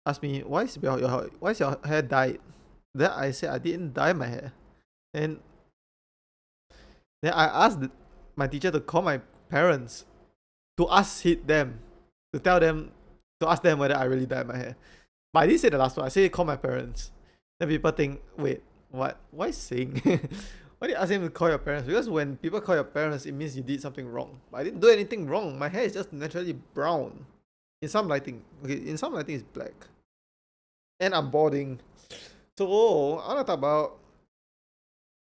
asked me, why is your hair dyed? Then I said I didn't dye my hair. And then I asked my teacher to call my parents to them, to tell them, to ask them whether I really dyed my hair. But I didn't say the last one. I said call my parents. Then people think, wait, what? Why saying? Why did you ask him to call your parents? Because when people call your parents, it means you did something wrong. But I didn't do anything wrong. My hair is just naturally brown. In some lighting, okay, in some lighting it's black. And I'm balding. So I wanna talk about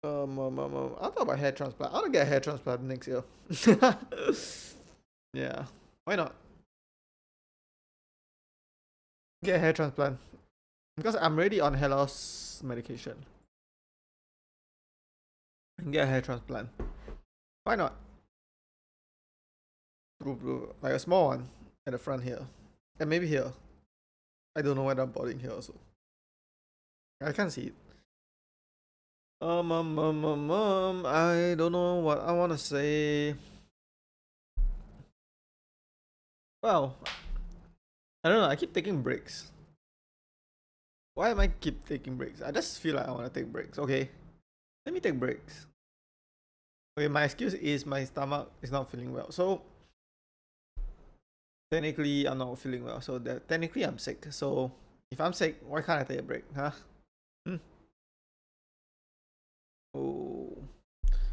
I'll talk about hair transplant. I wanna get a hair transplant next year. Yeah. Why not? Get a hair transplant. Because I'm already on hair loss medication. Get a hair transplant. Why not? Like a small one at the front here. And maybe here. I don't know whether I'm balding here also. I can't see it. I don't know what I wanna say. Well, I don't know, I keep taking breaks. Why am I keep taking breaks? I just feel like I wanna take breaks. Okay. Let me take breaks. Okay, my excuse is my stomach is not feeling well. So technically I'm not feeling well. So technically I'm sick. So if I'm sick, why can't I take a break? Huh? Oh.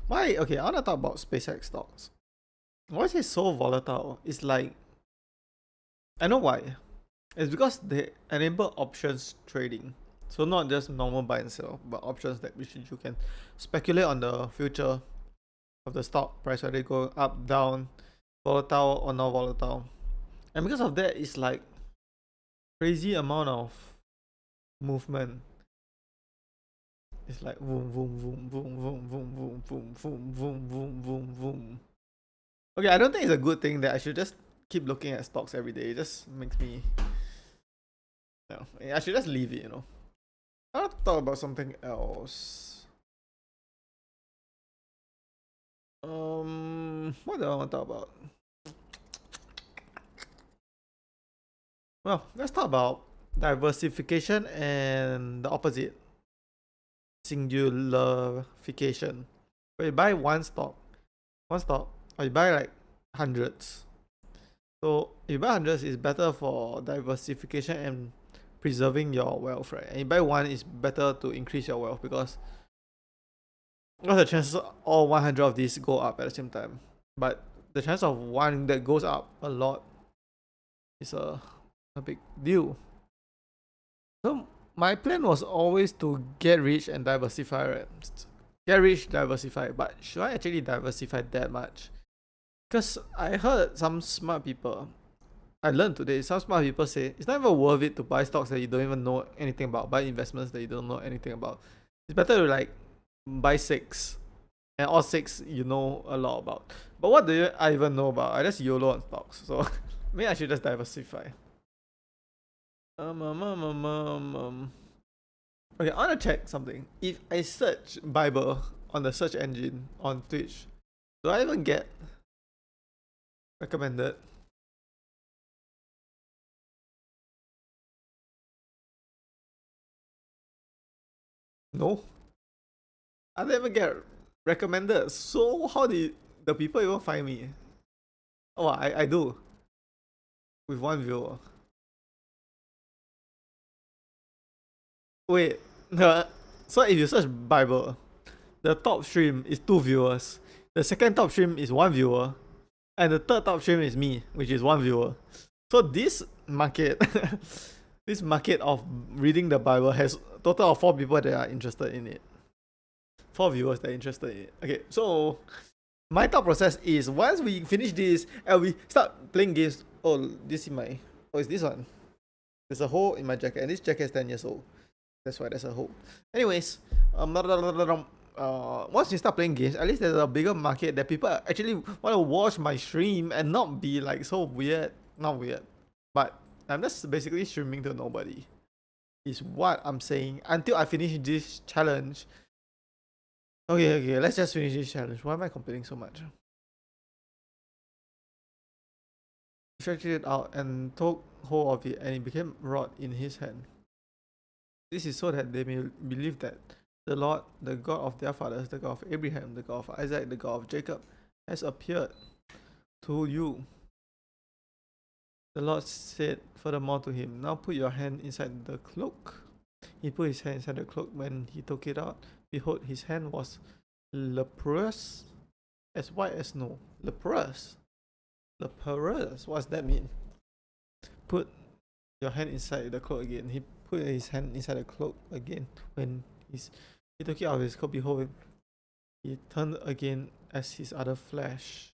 Why? Okay, I wanna talk about SpaceX stocks. Why is it so volatile? It's like, I know why. It's because they enable options trading. So not just normal buy and sell, but options that which you can speculate on the future of the stock price, whether they go up, down, volatile or not volatile. And because of that, it's like crazy amount of movement. It's like boom, boom, boom, boom, boom, boom, boom, boom, boom, boom, boom, boom, boom. Okay, I don't think it's a good thing that I should just keep looking at stocks every day. It just makes me, no, I should just leave it, you know. I want to talk about something else. What do I want to talk about? Well, let's talk about diversification and the opposite, singularification. Where you buy one stock, or you buy like hundreds. So if you buy hundreds, it's better for diversification and preserving your wealth, right? And you buy one, is better to increase your wealth because what's the chances all 100 of these go up at the same time? But the chance of one that goes up a lot is a big deal. So my plan was always to get rich and diversify, right? Get rich, diversify. But should I actually diversify that much? Because I heard some smart people, I learned today, some smart people say it's not even worth it to buy stocks that you don't even know anything about, buy investments that you don't know anything about. It's better to like buy 6, and all 6 you know a lot about. But what do I even know about? I just YOLO on stocks, so maybe I should just diversify. Okay, I wanna check something. If I search Bible on the search engine on Twitch, do I even get recommended? No, I don't even get recommended. So how did the people even find me? Oh, I do, with one viewer. Wait, so if you search Bible, the top stream is 2 viewers, the second top stream is 1 viewer, and the third top stream is me, which is 1 viewer. So this market, this market of reading the Bible has a total of 4 people that are interested in it. 4 viewers that are interested in it. Okay, so my thought process is once we finish this and we start playing games. Oh, this is my. Oh, it's this one. There's a hole in my jacket, and this jacket is 10 years old. That's why there's a hole. Anyways, once you start playing games, at least there's a bigger market that people actually want to watch my stream and not be like so weird. Not weird, but I'm just basically streaming to nobody. Is what I'm saying. Until I finish this challenge. Okay, let's just finish this challenge. Why am I complaining so much? Stretched it out and took hold of it, and it became rod in his hand. This is so that they may believe that the Lord, the God of their fathers, the God of Abraham, the God of Isaac, the God of Jacob, has appeared to you. The Lord said furthermore to him, now put your hand inside the cloak. He put his hand inside the cloak. When he took it out, behold, his hand was leprous, as white as snow. Leprous? Leprous? What does that mean? Put your hand inside the cloak again. He put his hand inside the cloak again. When he took it out of his coat, behold, he turned again as his other flesh.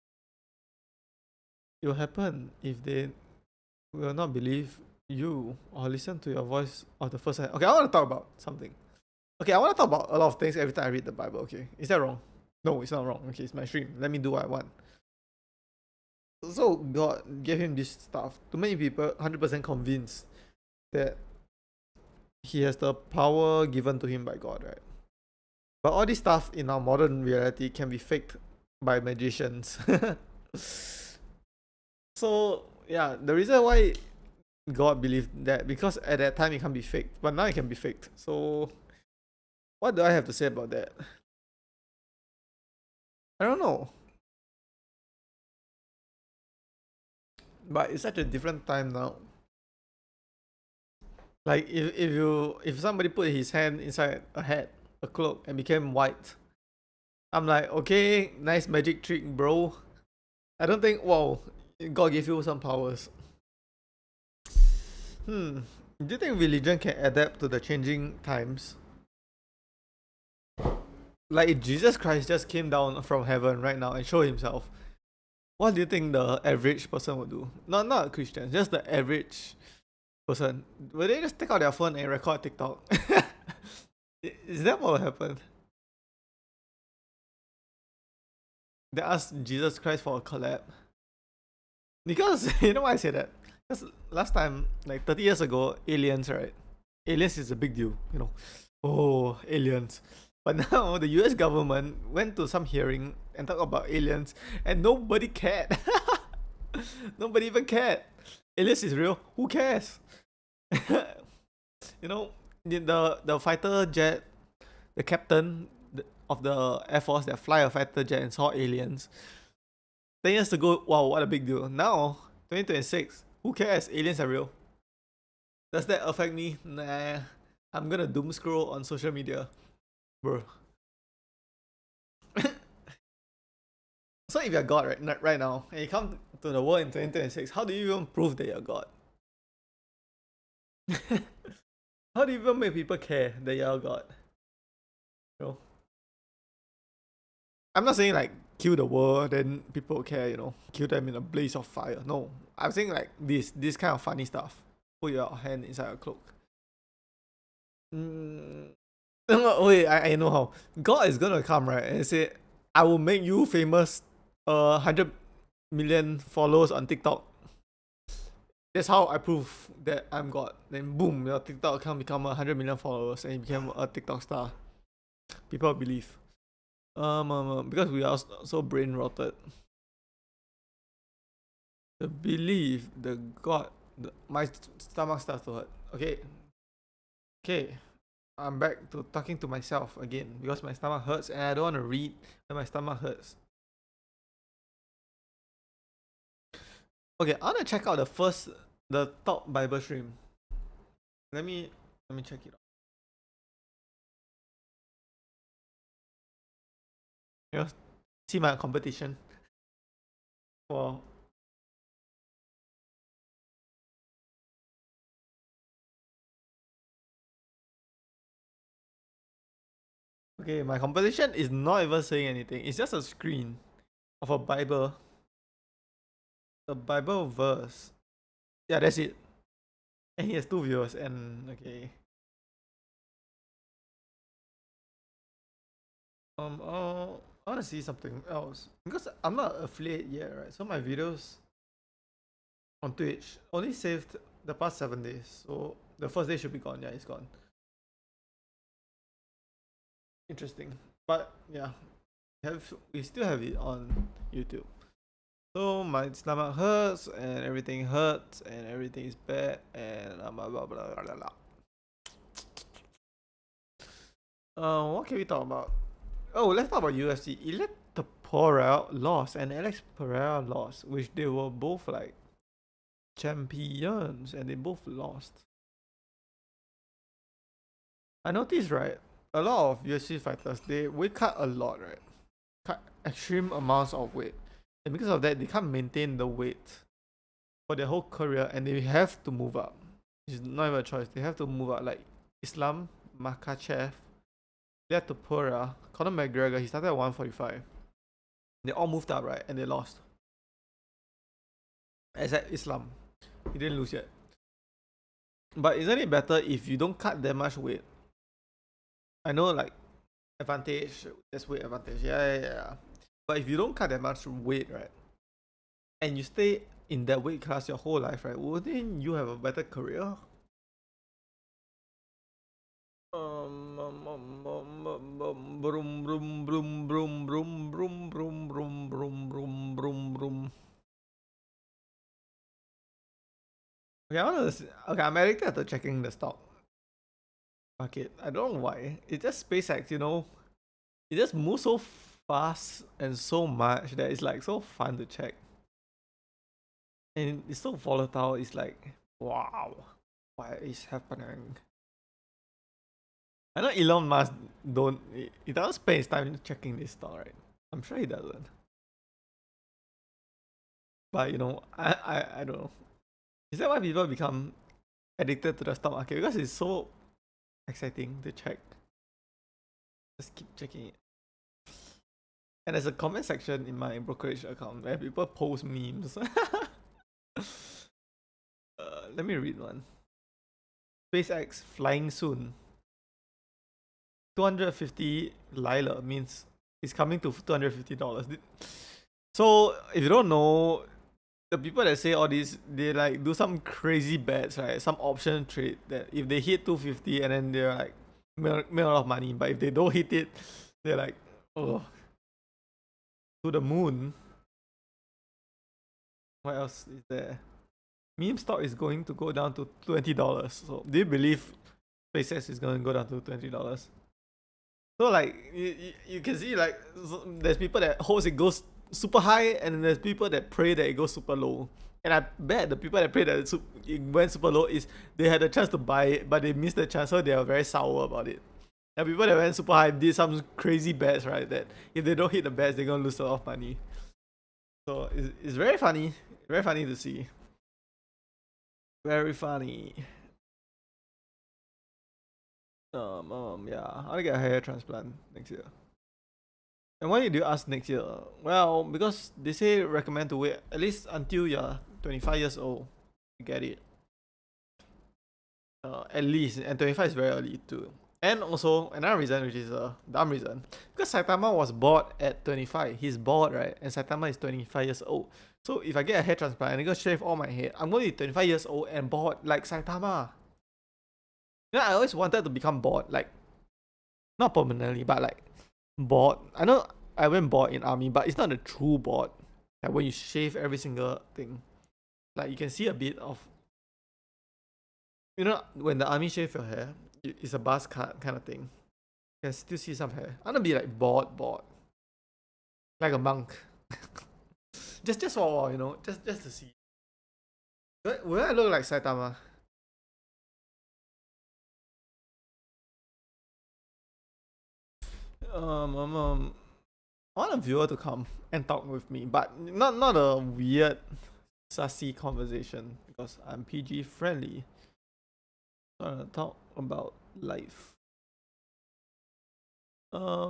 It will happen if they will not believe you or listen to your voice of the first hand. Okay, I want to talk about something. Okay, I want to talk about a lot of things every time I read the Bible. Okay, is that wrong? No, it's not wrong. Okay, it's my stream. Let me do what I want. So God gave him this stuff. Too many people 100% convinced that he has the power given to him by God, right? But all this stuff in our modern reality can be faked by magicians. So yeah, the reason why God believed that, because at that time it can't be faked, but now it can be faked. So what do I have to say about that? I don't know. But it's such a different time now. Like if somebody put his hand inside a hat, a cloak, and became white, I'm like, okay, nice magic trick, bro. I don't think, wow, God gave you some powers. Do you think religion can adapt to the changing times? Like if Jesus Christ just came down from heaven right now and showed himself, what do you think the average person would do? Not a Christian, just the average person. Will they just take out their phone and record TikTok? Is that what will happen? They ask Jesus Christ for a collab. Because you know why I say that? Because last time, like 30 years ago, aliens, right? Aliens is a big deal, you know. Oh, aliens. But now the US government went to some hearing and talked about aliens, and nobody cared. Nobody even cared. Aliens is real. Who cares? You know, the fighter jet, the captain of the Air Force that fly a fighter jet and saw aliens. 10 years ago, wow, what a big deal. Now, 2026, who cares? Aliens are real. Does that affect me? Nah. I'm gonna doom scroll on social media. Bro. So if you're God right now, and you come to the world in 2026, how do you even prove that you're God? How do you even make people care that you're God? You know? I'm not saying like kill the world, then people care, you know, kill them in a blaze of fire. No. I'm saying like this kind of funny stuff. Put your hand inside a cloak. Wait, I know how. God is gonna come, right, and say, I will make you famous, 100 million followers on TikTok. That's how I prove that I'm God. Then boom, your TikTok account become 100 million followers and you became a TikTok star. People believe. Because we are so brain rotted. The belief, the God, my stomach starts to hurt. Okay. I'm back to talking to myself again because my stomach hurts and I don't want to read when my stomach hurts. Okay, I want to check out the top Bible stream. Let me check it out. You know, see my competition for. Okay, my competition is not even saying anything. It's just a screen of a Bible. A Bible verse. Yeah, that's it. And he has 2 viewers and okay. I wanna see something else. Because I'm not affiliate yet, right? So my videos on Twitch only saved the past 7 days. So the first day should be gone. Yeah, it's gone. Interesting. But yeah, we still have it on YouTube. So my stomach hurts and everything hurts and everything is bad and blah blah blah blah blah. What can we talk about? Oh, let's talk about UFC. Ileta Pereira lost and Alex Pereira lost, which they were both like champions and they both lost. I noticed, right, a lot of UFC fighters, they weight cut a lot, right? Cut extreme amounts of weight. And because of that, they can't maintain the weight for their whole career and they have to move up. It's not even a choice. They have to move up. Like Islam Makhachev, Ileta Pereira, Conor McGregor, he started at 145. They all moved up, right? And they lost. Except Islam. He didn't lose yet. But isn't it better if you don't cut that much weight? I know, like, advantage, there's weight advantage. Yeah. But if you don't cut that much weight, right? And you stay in that weight class your whole life, right? Wouldn't you have a better career? Broom, broom, broom, broom, broom, broom, broom, broom, broom, broom, broom, broom. Okay, I'm addicted to checking the stock market. I don't know why. It's just SpaceX, you know. It just moves so fast and so much that it's like so fun to check. And it's so volatile. It's like, wow, what is happening? I know Elon Musk he doesn't spend his time checking this stock, right? I'm sure he doesn't. But you know, I don't know. Is that why people become addicted to the stock market? Because it's so exciting to check. Just keep checking it. And there's a comment section in my brokerage account where people post memes. Let me read one. SpaceX flying soon. 250 Lila means it's coming to $250. So if you don't know, the people that say all this, they like do some crazy bets, right? Some option trade that if they hit 250 and then they're like make a lot of money, but if they don't hit it, they're like, oh, to the moon. What else is there? Meme stock is going to go down to $20. So do you believe SpaceX is going to go down to $20? So like you can see, like, there's people that hopes it goes super high and there's people that pray that it goes super low. And I bet the people that pray that it went super low is they had a chance to buy it, but they missed the chance, so they are very sour about it. And people that went super high did some crazy bets, right? That if they don't hit the bets, they're gonna lose a lot of money. So it's very funny to see. Very funny. Yeah, I wanna get a hair transplant next year. And why did you ask next year? Well, because they say recommend to wait at least until you're 25 years old to get it. At least, and 25 is very early too. And also another reason, which is a dumb reason, because Saitama was bought at 25. He's bought, right? And Saitama is 25 years old. So if I get a hair transplant and I go shave all my hair, I'm going to be 25 years old and bald like Saitama. You know, I always wanted to become bald, like not permanently, but like bald. I know I went bald in army, but it's not a true bald. Like when you shave every single thing, like you can see a bit of, you know, when the army shave your hair, it's a buzz cut kind of thing. You can still see some hair. I wanna be like bald, like a monk. just for a while, you know, just to see. Will I look like Saitama? I want a viewer to come and talk with me, but not a weird, sassy conversation because I'm PG friendly. I want to talk about life. How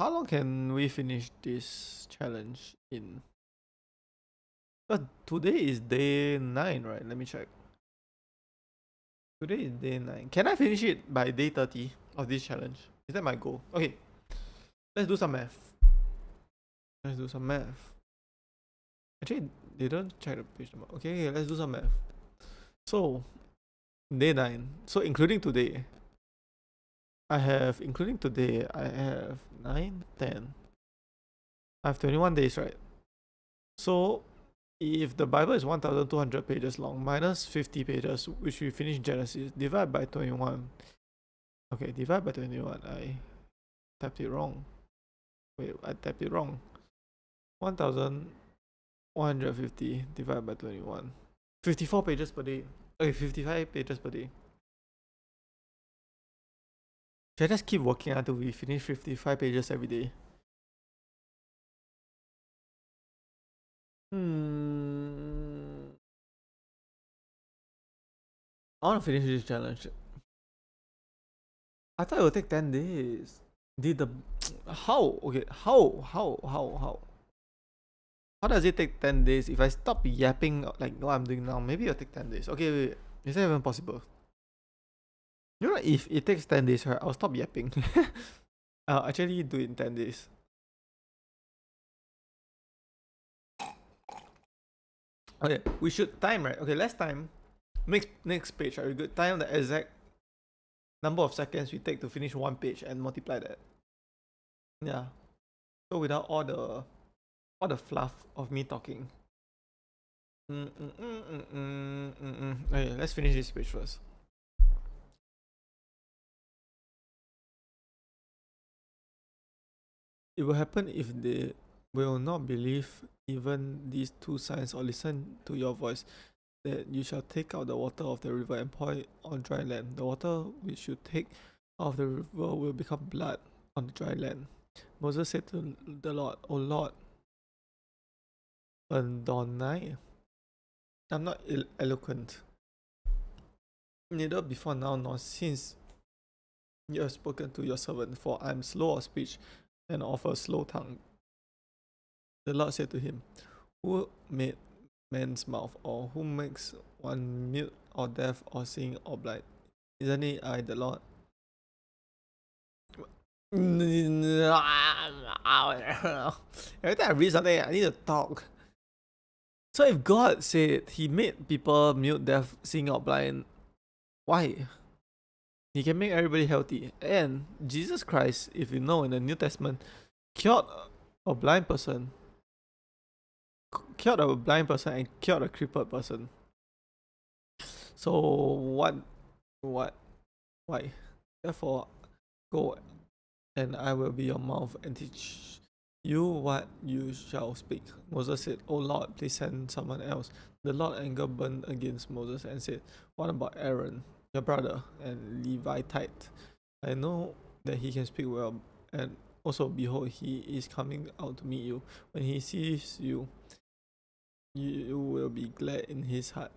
long can we finish this challenge in? But today is day 9, right? Let me check. Today is day 9. Can I finish it by day 30 of this challenge? Is that my goal? Okay, let's do some math. Let's do some math. Actually, they don't check the page number. Okay, let's do some math. So, day 9. So, including today, I have 9, 10. I have 21 days, right? So, if the Bible is 1,200 pages long, minus 50 pages, which we finished Genesis, divide by 21. Okay, divide by 21. I tapped it wrong. Wait, I tapped it wrong. 1,150 divided by 21. 54 pages per day. Okay, 55 pages per day. Should I just keep working until we finish 55 pages every day? I want to finish this challenge. I thought it would take 10 days. Did the... How? Okay, how? How does it take 10 days? If I stop yapping like what I'm doing now, maybe it'll take 10 days. Okay, wait. Is that even possible? You know, if it takes 10 days, right, I'll stop yapping. I'll actually do it in 10 days. Okay, we should time, right? Okay, let's time. Next page, right? We could time the exact number of seconds we take to finish one page and multiply that. Yeah. So without all the fluff of me talking. Okay, let's finish this page first. It will happen if they will not believe even these two signs or listen to your voice, that you shall take out the water of the river and pour it on dry land. The water which you take out of the river will become blood on the dry land. Moses said to the Lord, O Lord, Adonai, I'm not eloquent, neither before now nor since you have spoken to your servant, for I am slow of speech and of a slow tongue. The Lord said to him, Who made man's mouth, or who makes one mute or deaf or seeing or blind? Isn't it I, the Lord? Every time I read something, I need to talk. So if God said He made people mute, deaf, seeing or blind, why? He can make everybody healthy. And Jesus Christ, if you know in the New Testament, cured a blind person, and cured a crippled person. So what? Why? Therefore, go, and I will be your mouth and teach you what you shall speak. Moses said, O Lord, please send someone else. The Lord anger burned against Moses and said, What about Aaron, your brother, and Levitite? I know that he can speak well, and also behold, he is coming out to meet you. When he sees you, you will be glad in his heart.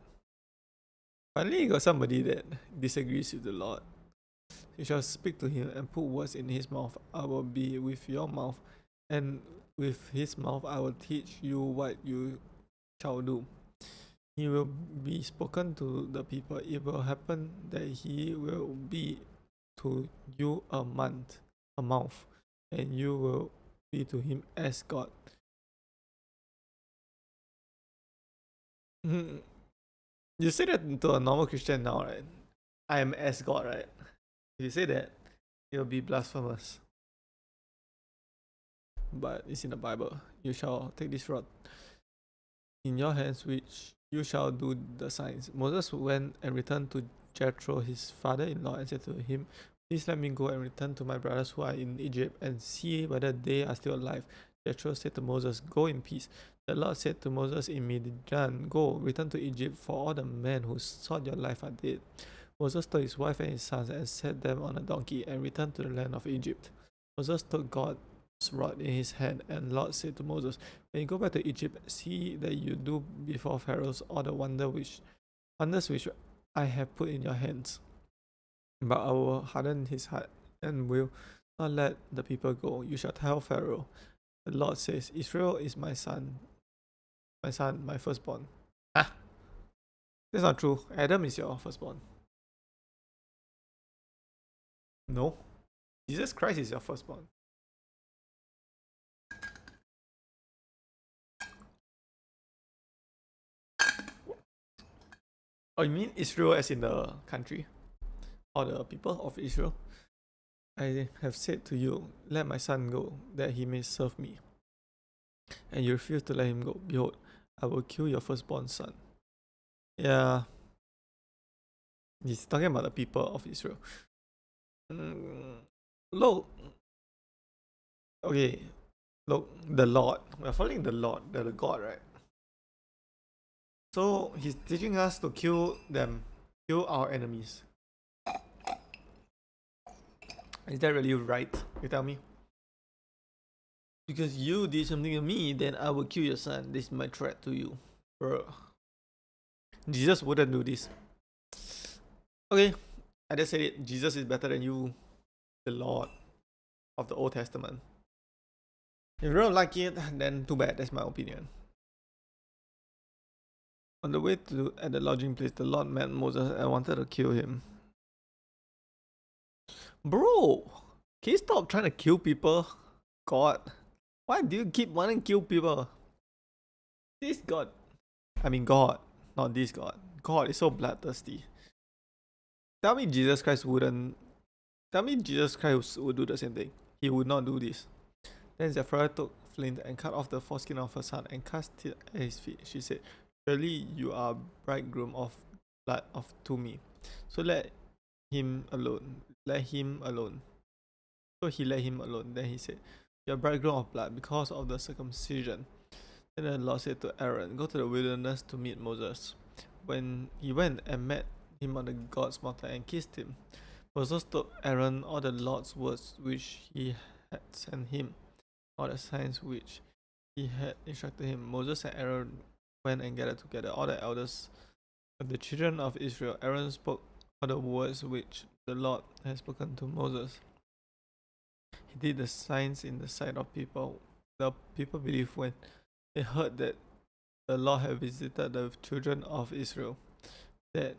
Finally, you got somebody that disagrees with the Lord. You shall speak to him and put words in his mouth. I will be with your mouth, and with his mouth I will teach you what you shall do. He will be spoken to the people. It will happen that he will be to you a mouth, and you will be to him as God. You say that to a normal Christian now, right? I am as God, right? If you say that, it will be blasphemous. But it's in the Bible. You shall take this rod in your hands, which you shall do the signs. Moses went and returned to Jethro, his father-in-law, and said to him, Please let me go and return to my brothers who are in Egypt, and see whether they are still alive. Jethro said to Moses, Go in peace. The Lord said to Moses in Midian, Go, return to Egypt, for all the men who sought your life are dead. Moses took his wife and his sons and set them on a donkey and returned to the land of Egypt. Moses took God's rod in his hand, and Lord said to Moses, When you go back to Egypt, see that you do before Pharaoh all the wonders which I have put in your hands. But I will harden his heart and will not let the people go. You shall tell Pharaoh, the Lord says, Israel is my son, my firstborn. Ah, that's not true. Adam is your firstborn. No. Jesus Christ is your firstborn. Oh, you mean Israel as in the country? Or the people of Israel? I have said to you, let my son go, that he may serve me. And you refuse to let him go. Behold, I will kill your firstborn son. Yeah. He's talking about the people of Israel. Look. Okay. Look, the Lord. We're following the Lord, the God, right? So he's teaching us to kill them, kill our enemies. Is that really right? You tell me. Because you did something to me, then I will kill your son. This is my threat to you. Bro. Jesus wouldn't do this. Okay, I just said it. Jesus is better than you, the Lord of the Old Testament. If you don't like it, then too bad. That's my opinion. On the way to at the lodging place, the Lord met Moses and wanted to kill him. Bro, can you stop trying to kill people? God, why do you keep wanting to kill people? This God, I mean God, not this God. God is so bloodthirsty. Tell me Jesus Christ wouldn't. Tell me Jesus Christ would do the same thing. He would not do this. Then Zechariah took flint and cut off the foreskin of her son and cast it at his feet. She said, surely you are bridegroom of blood to me. So let him alone. Let him alone. So he let him alone. Then he said, you are bridegroom of blood because of the circumcision. Then the Lord said to Aaron, go to the wilderness to meet Moses. When he went and met him on the God's mountain and kissed him, Moses told Aaron all the Lord's words which he had sent him, all the signs which he had instructed him. Moses and Aaron went and gathered together all the elders of the children of Israel. Aaron spoke all the words which the Lord had spoken to Moses. He did the signs in the sight of people. The people believed when they heard that the Lord had visited the children of Israel, that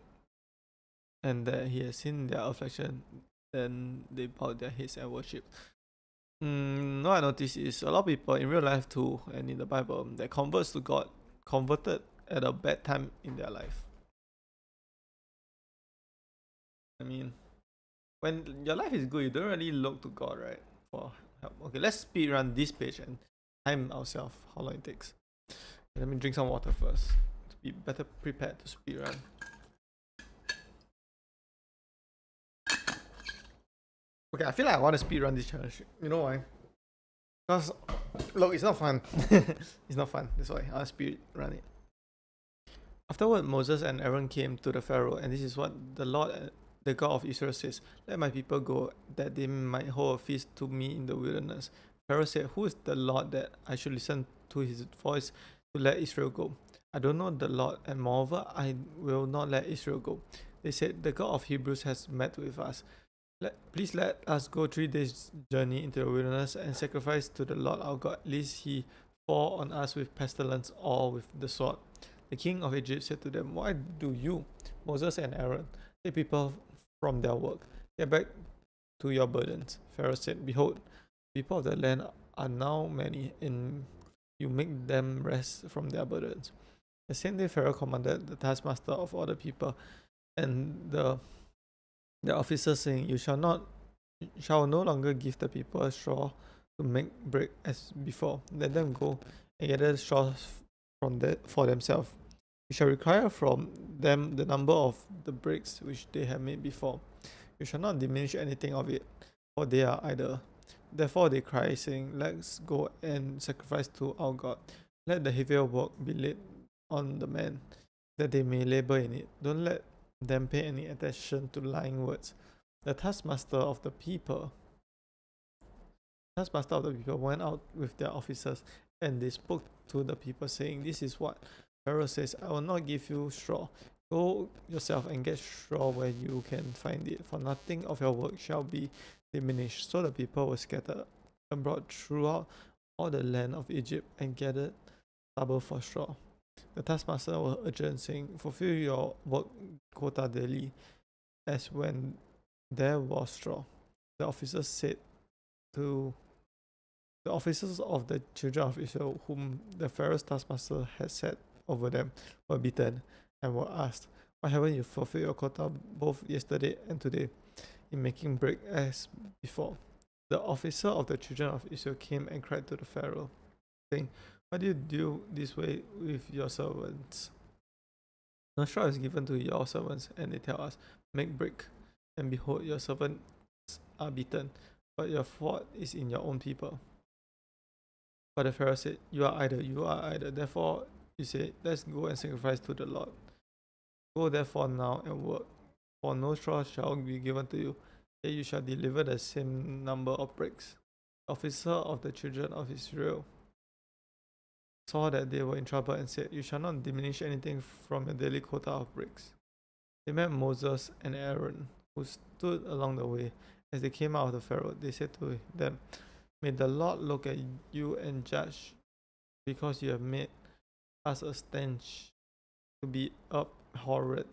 he had seen their affliction. Then they bowed their heads and worshipped. What I noticed is a lot of people in real life too, and in the Bible, that converts to God, converted at a bad time in their life. I mean, when your life is good, you don't really look to God, right, for help. Okay, let's speed run this page and time ourselves how long it takes. Let me drink some water first to be better prepared to speed run. Okay, I feel like I want to speed run this challenge. You know why? Because look, it's not fun. It's not fun. That's why I'll speed run it. Afterward, Moses and Aaron came to the Pharaoh, and this is what the Lord, the God of Israel, says: let my people go, that they might hold a feast to me in the wilderness. Pharaoh said, who is the Lord that I should listen to his voice to let Israel go? I don't know the Lord, and moreover, I will not let Israel go. They said, the God of Hebrews has met with us. Please let us go 3 days' journey into the wilderness and sacrifice to the Lord our God, lest he fall on us with pestilence or with the sword. The king of Egypt said to them, why do you, Moses and Aaron, take people from their work? Get back to your burdens. Pharaoh said, behold, people of the land are now many, and you make them rest from their burdens. The same day Pharaoh commanded the taskmaster of all the people and the officers, saying, you shall no longer give the people straw to make bread as before. Let them go and gather straw for themselves. You shall require from them the number of the bricks which they have made before. You shall not diminish anything of it, for they are idle. Therefore they cry, saying, let's go and sacrifice to our God. Let the heavier work be laid on the men, that they may labor in it. Don't let them pay any attention to lying words. The taskmaster of the people went out with their officers, and they spoke to the people, saying, this is what Pharaoh says, I will not give you straw. Go yourself and get straw where you can find it, for nothing of your work shall be diminished. So the people were scattered abroad throughout all the land of Egypt and gathered stubble for straw. The taskmaster was urgent, saying, fulfill your work quota daily, as when there was straw. the officers said to the officers of the children of Israel, whom the Pharaoh's taskmaster had set over them, were beaten and were asked, "Why haven't you fulfilled your quota both yesterday and today in making bread as before?" The officer of the children of Israel came and cried to the Pharaoh, saying, "Why do you do this way with your servants? No straw is given to your servants, and they tell us, 'Make bread.' And behold, your servants are beaten, but your fault is in your own people." But the Pharaoh said, "You are idle, you are idle." Therefore you say, "Let's go and sacrifice to the Lord." Go therefore now and work, for no straw shall be given to you, yet you shall deliver the same number of bricks. The officer of the children of Israel saw that they were in trouble and said, "You shall not diminish anything from your daily quota of bricks." They met Moses and Aaron, who stood along the way. As they came out of the Pharaoh, they said to them, "May the Lord look at you and judge, because you have made us a stench to be abhorred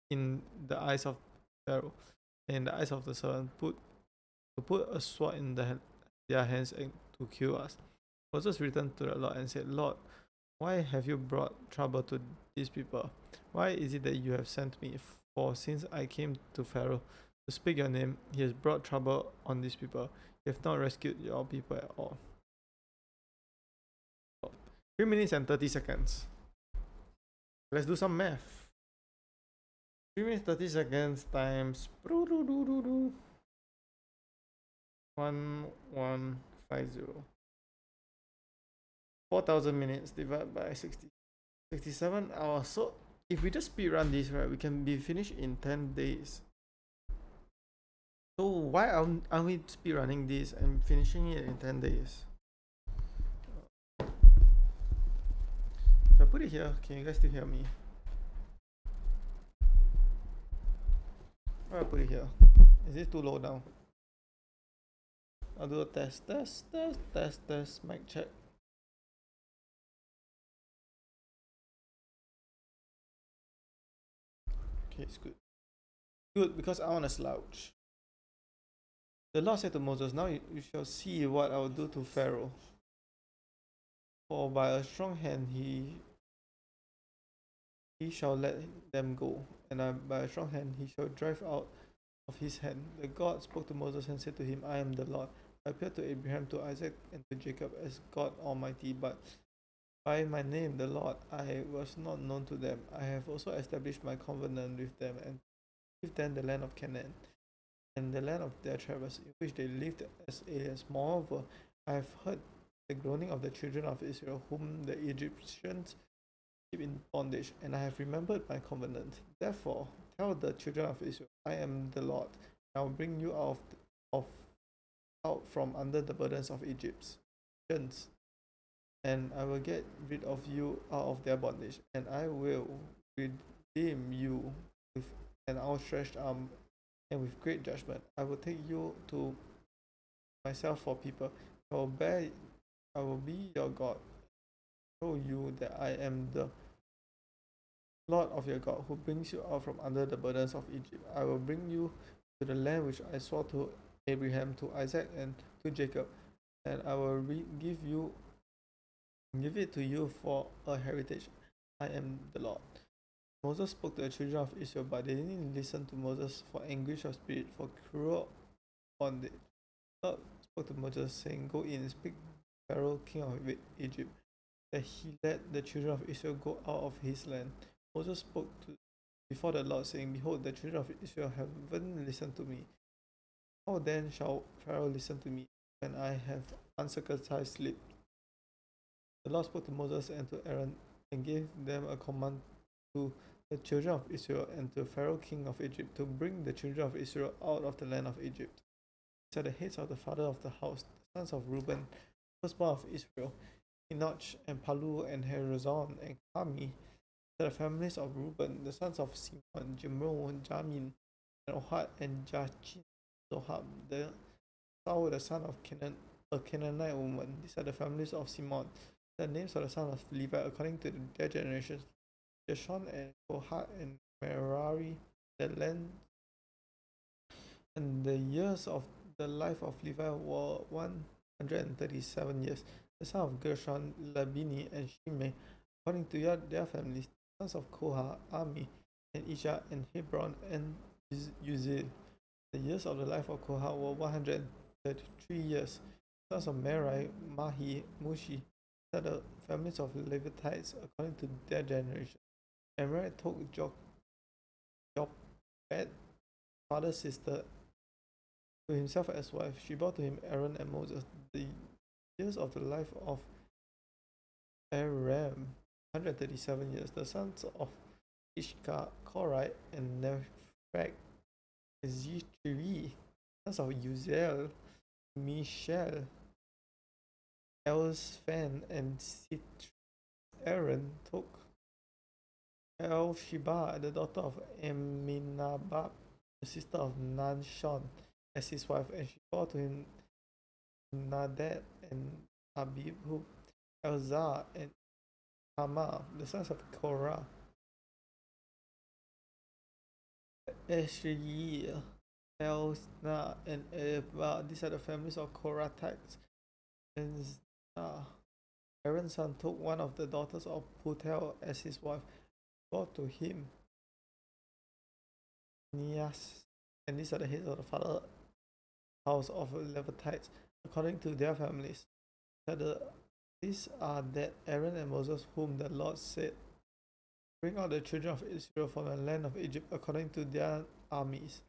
in the eyes of Pharaoh and in the eyes of the servant, to put a sword in their hands and to kill us." Moses returned to the Lord and said, "Lord, why have you brought trouble to these people? Why is it that you have sent me? For since I came to Pharaoh to speak your name, he has brought trouble on these people. You have not rescued your people at all." 3 minutes and 30 seconds. Let's do some math. 3 minutes 30 seconds times 1150. 4,000 minutes divided by 67 hours. So if we just speed run this, right, we can be finished in 10 days. So why are we speed running this and finishing it in 10 days? If I put it here, can you guys still hear me? Why I put it here? Is it too low now? I'll do a test, mic check. Okay, it's good. Good, because I want to slouch. The Lord said to Moses, "Now you shall see what I will do to Pharaoh. For by a strong hand he shall let them go, and by a strong hand he shall drive out of his hand." The God spoke to Moses and said to him, "I am the Lord. I appeared to Abraham, to Isaac, and to Jacob as God Almighty, but by my name, the Lord, I was not known to them. I have also established my covenant with them and give them the land of Canaan and the land of their travels, in which they lived as aliens. Moreover, I have heard the groaning of the children of Israel, whom the Egyptians keep in bondage, and I have remembered my covenant. Therefore, tell the children of Israel, I am the Lord. I will bring you out from under the burdens of Egyptians, and I will get rid of you out of their bondage, and I will redeem you with an outstretched arm and with great judgment. I will take you to myself for people. I will be your God. Show you that I am the Lord of your God, who brings you out from under the burdens of Egypt. I will bring you to the land which I swore to Abraham, to Isaac, and to Jacob, and I will give it to you for a heritage. I am the Lord. Moses spoke to the children of Israel, but they didn't listen to Moses for anguish of spirit, for cruel bondage. God spoke to Moses, saying, "Go in and speak to Pharaoh, king of Egypt, that he let the children of Israel go out of his land." Moses spoke before the Lord, saying, "Behold, the children of Israel haven't listened to me. How then shall Pharaoh listen to me when I have uncircumcised lips?" The Lord spoke to Moses and to Aaron and gave them a command to the children of Israel and to Pharaoh king of Egypt to bring the children of Israel out of the land of Egypt. These are the heads of the father of the house, the sons of Reuben, firstborn of Israel, Enoch and Palu and Herzon and Carmi. The families of Reuben, the sons of Simon, Jimron, Jamin, and Ohad and Jachin, Zohab, the son of Canaan, a Canaanite woman. These are the families of Simon. The names of the sons of Levi according to their generations: Jeshon and Kohat and Merari. The land and the years of the life of Levi were 137 years. The son of Gershon, Labini, and Shimei, according to their families, sons of Koha, Ami, and Isha, and Hebron, and Uzziel. The years of the life of Koha were 133 years. Sons of Merari, Mahi, Mushi, are the families of Levites according to their generation. And Merari took Jochebed, father's sister, to himself as wife. She bore to him Aaron and Moses. The years of the life of Aram, 137 years. The sons of Ishka, Korai, and Nepheg, Zithri, sons of Uziel, Mishael, Elsphan, and Sitri. Aaron took Elsheba, the daughter of Aminabab, the sister of Nanshon, as his wife, and she bore to him Nadab and Abihu, Elzah, and Tamar, the sons of Korah. Eshriel, Elzna, and Eva. These are the families of Korathites. And Aaron's son took one of the daughters of Putel as his wife, brought to him Nias. And these are the heads of the father house of Levites, according to their families. These are that Aaron and Moses, whom the Lord said, bring out the children of Israel from the land of Egypt according to their armies,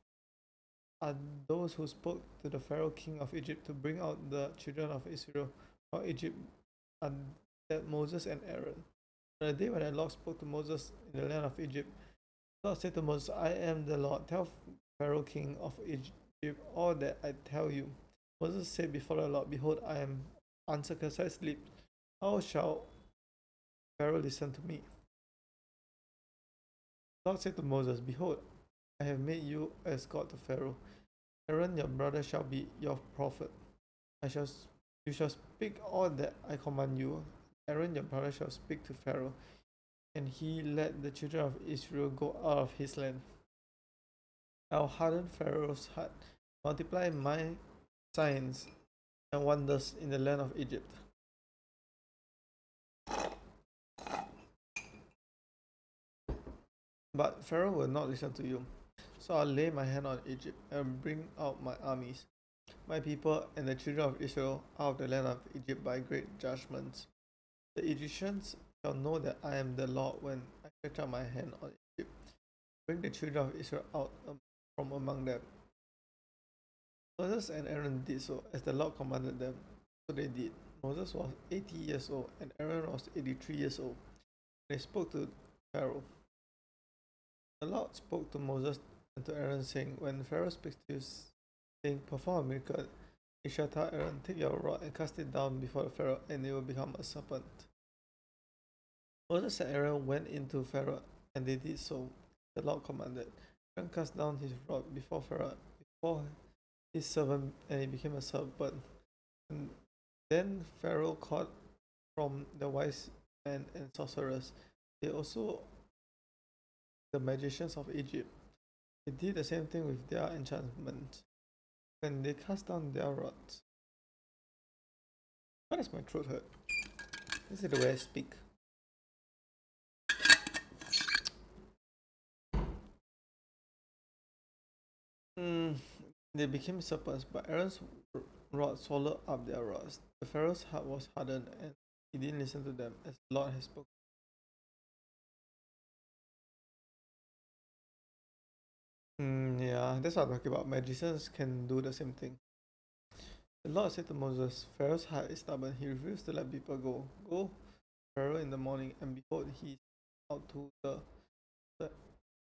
are those who spoke to the Pharaoh king of Egypt to bring out the children of Israel from Egypt, are that Moses and Aaron. On the day when the Lord spoke to Moses in the land of Egypt, the Lord said to Moses, I am the Lord. Tell Pharaoh king of Egypt all that I tell you. Moses said before the Lord, behold, I am uncircumcised lips. How shall Pharaoh listen to me? The Lord said to Moses, behold, I have made you as God to Pharaoh. Aaron your brother shall be your prophet. You shall speak all that I command you. Aaron your brother shall speak to Pharaoh, and he let the children of Israel go out of his land. I will harden Pharaoh's heart, multiply my signs and wonders in the land of Egypt. But Pharaoh will not listen to you. So I'll lay my hand on Egypt and bring out my armies, my people, and the children of Israel out of the land of Egypt by great judgments. The Egyptians shall know that I am the Lord when I stretch out my hand on Egypt, bring the children of Israel out from among them. Moses and Aaron did so, as the Lord commanded them. So they did. Moses was 80 years old, and Aaron was 83 years old. They spoke to Pharaoh. The Lord spoke to Moses and to Aaron, saying, when Pharaoh speaks to you, saying, perform a miracle, you shall tell Aaron, take your rod and cast it down before the Pharaoh, and it will become a serpent. Moses and Aaron went into Pharaoh, and they did so. The Lord commanded. Aaron cast down his rod before Pharaoh, before his servant, and it became a serpent. And then Pharaoh called from the wise men and sorcerers. They also the magicians of Egypt. They did the same thing with their enchantments when they cast down their rods. Why does my throat hurt? Is it the way I speak? They became serpents, but Aaron's rod swallowed up their rods. The Pharaoh's heart was hardened, and he didn't listen to them, as the Lord had spoken. Yeah, that's what I'm talking about. Magicians can do the same thing. The Lord said to Moses, Pharaoh's heart is stubborn. He refused to let people go. Go, Pharaoh, in the morning, and behold, he is out to the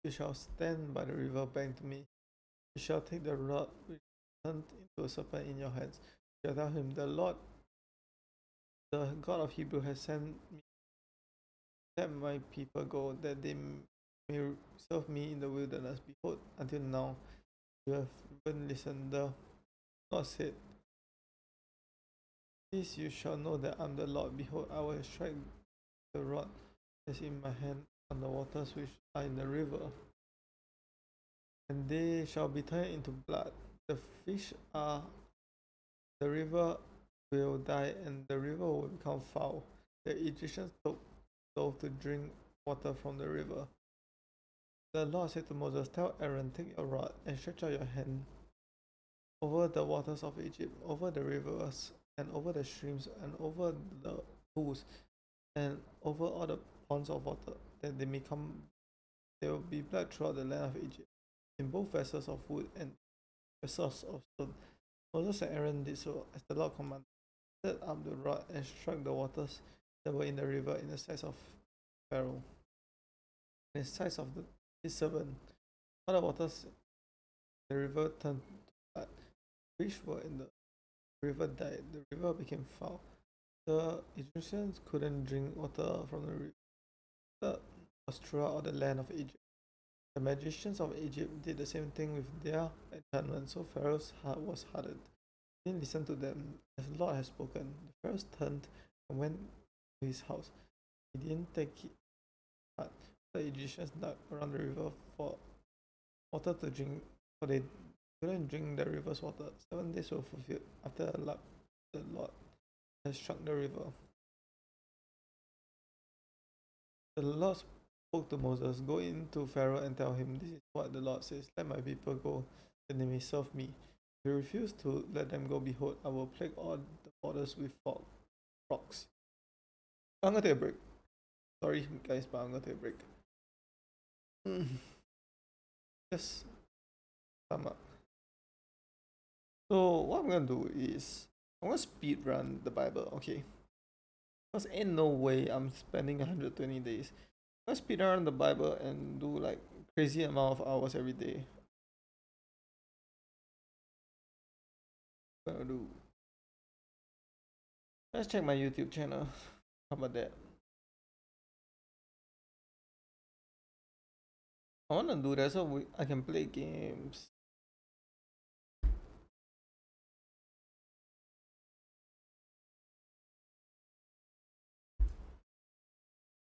you shall stand by the river bank to me. You shall take the rod which turned into a serpent in your hands. You shall tell him, the Lord, the God of Hebrew, has sent me. Let my people go, that they may serve me in the wilderness. Behold, until now you haven't listened. The Lord said, this you shall know that I am the Lord. Behold, I will strike the rod that's in my hand on the waters which are in the river, and they shall be turned into blood. the fish are the river will die and the river will become foul. The Egyptians took those to drink water from the river. The Lord said to Moses, tell Aaron, take your rod and stretch out your hand over the waters of Egypt, over the rivers, and over the streams, and over the pools, and over all the ponds of water, that they will be blood throughout the land of Egypt, in both vessels of wood and vessels of stone. Moses and Aaron did so as the Lord commanded, set up the rod and struck the waters that were in the river in the sight of Pharaoh, in the sight of his servant. All the waters in the river turned to blood. Fish were in the river died. The river became foul. The Egyptians couldn't drink water from the river. That was throughout the land of Egypt. The magicians of Egypt did the same thing with their enchantment, so Pharaoh's heart was hardened. He didn't listen to them, as the Lord had spoken. The Pharaoh turned and went to his house. He didn't take it, but the Egyptians dug around the river for water to drink, for they couldn't drink the river's water. 7 days were fulfilled after the Lord had struck the river. The Lord spoke to Moses, go into Pharaoh and tell him, this is what the Lord says, let my people go, that they may serve me. If you refuse to let them go, behold, I will plague all the borders with frogs. I'm gonna take a break. Sorry guys, but I'm gonna take a break. Just sum up. So what I'm gonna do is I'm gonna speed run the Bible, okay? Because ain't no way I'm spending 120 days. I'm gonna speed run the Bible and do like crazy amount of hours every day. I'm gonna do. Let's check my YouTube channel. How about that? I wanna do that so I can play games.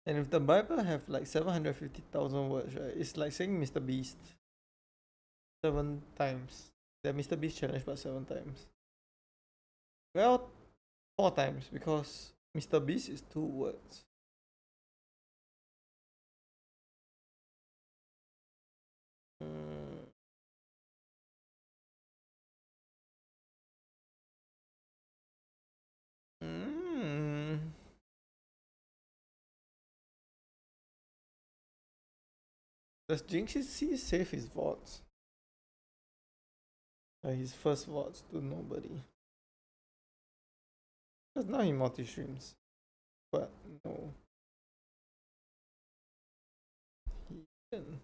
And if the Bible have like 750,000 words, right? It's like saying Mr. Beast 7 times. The Mr. Beast challenge, but 7 times. Well, 4 times because Mr. Beast is 2 words. Does Jinxie save his votes? His first votes to nobody. Because now he multi-streams. But no. He didn't.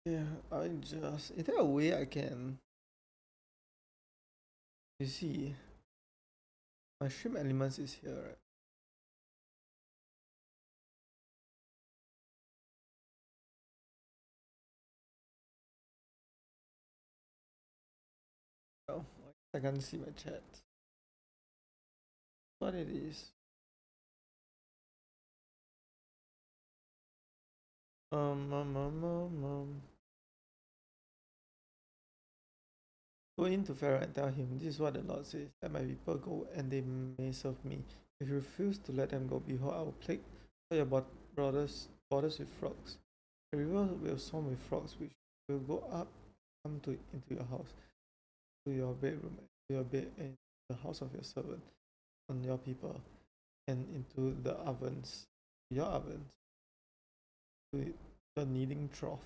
Yeah, is there a way I can, you see, my stream elements is here, right? Oh, I can't see my chat. What it is. Go into Pharaoh and tell him, this is what the Lord says, let my people go and they may serve me. If you refuse to let them go, behold, I will plague all your borders with frogs. The river will swarm with frogs, which will go up, into your house, to your bedroom, to your bed, and the house of your servant, on your people, and into the ovens, your ovens, to the kneading trough.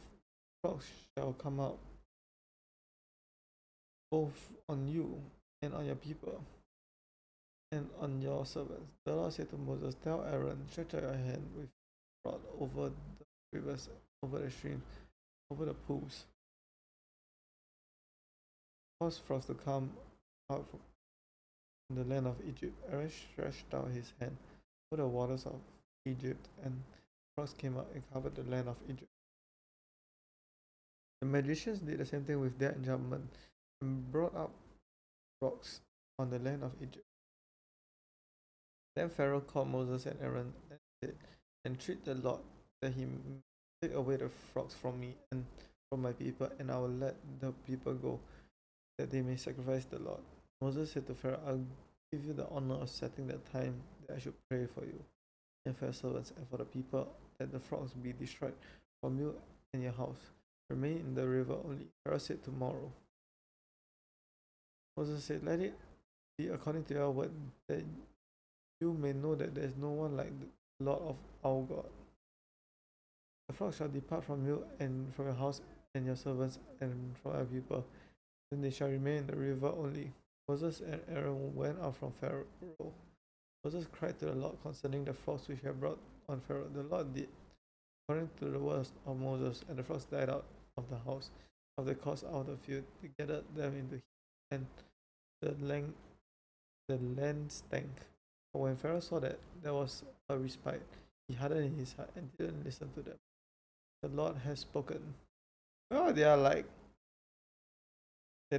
Frogs shall come out both on you and on your people and on your servants. The Lord said to Moses, tell Aaron, stretch out your hand with rod over the rivers, over the streams, over the pools. Cause frogs to come out from the land of Egypt. Aaron stretched out his hand over the waters of Egypt, and frogs came out and covered the land of Egypt. The magicians did the same thing with their enchantment and brought up frogs on the land of Egypt. Then Pharaoh called Moses and Aaron and said, entreat the Lord that he take away the frogs from me and from my people, and I will let the people go, that they may sacrifice the Lord. Moses said to Pharaoh, I'll give you the honor of setting the time that I should pray for you and for your servants and for the people, that the frogs be destroyed from you and your house. Remain in the river only. Pharaoh said, tomorrow. Moses said, let it be according to your word, that you may know that there is no one like the Lord of our God. The frogs shall depart from you and from your house and your servants and from your people. Then they shall remain in the river only. Moses and Aaron went out from Pharaoh. Moses cried to the Lord concerning the frogs which he had brought on Pharaoh. The Lord did according to the words of Moses, and the frogs died out of the house of the cause out of the field. They gathered them into heap, and the land stank. But when Pharaoh saw that there was a respite, he hardened his heart and didn't listen to them. The Lord has spoken. Well, they're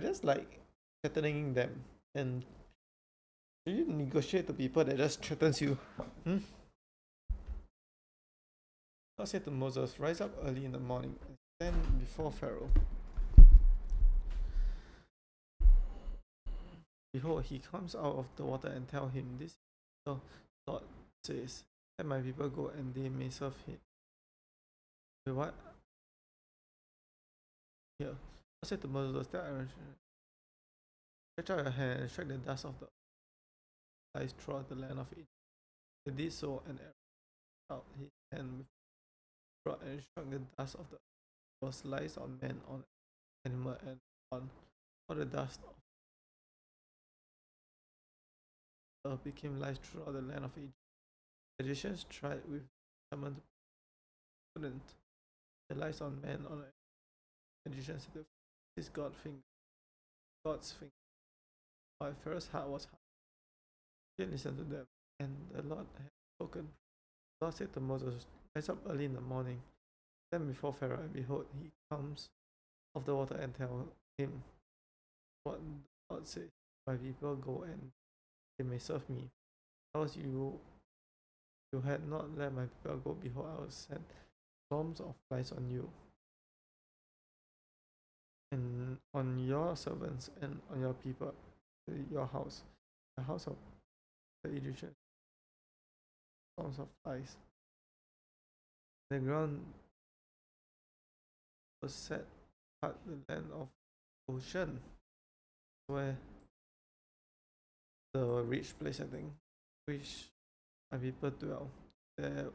just like threatening them. And do you negotiate to people that just threatens you? God said to Moses, rise up early in the morning and stand before Pharaoh. Behold, he comes out of the water, and tell him, this is the Lord says, let my people go and they may serve him. Wait, what? Here. God said to Moses, tell Aaron, stretch out your hand and strike the dust of the flies throughout the land of Egypt. He did so, and Aaron out his hand with the rod and struck the dust of the was lies on man, on animal, and on all the dust of the earth became lies throughout the land of Egypt. The magicians tried with someone to couldn't. The lies on man, on the magicians said, this is God's finger. But Pharaoh's heart was hard. He didn't listen to them, and the Lord had spoken. The Lord said to Moses, rise up early in the morning, stand before Pharaoh, and behold, he comes of the water, and tell him what the Lord says, my people go and they may serve me. Else you had not let my people go, behold, I will send swarms of flies on you, and on your servants, and on your people, your house, the house of the Egyptians, swarms of flies. The ground was set apart, the land of Ocean, where the rich place, I think, which my people dwell. There,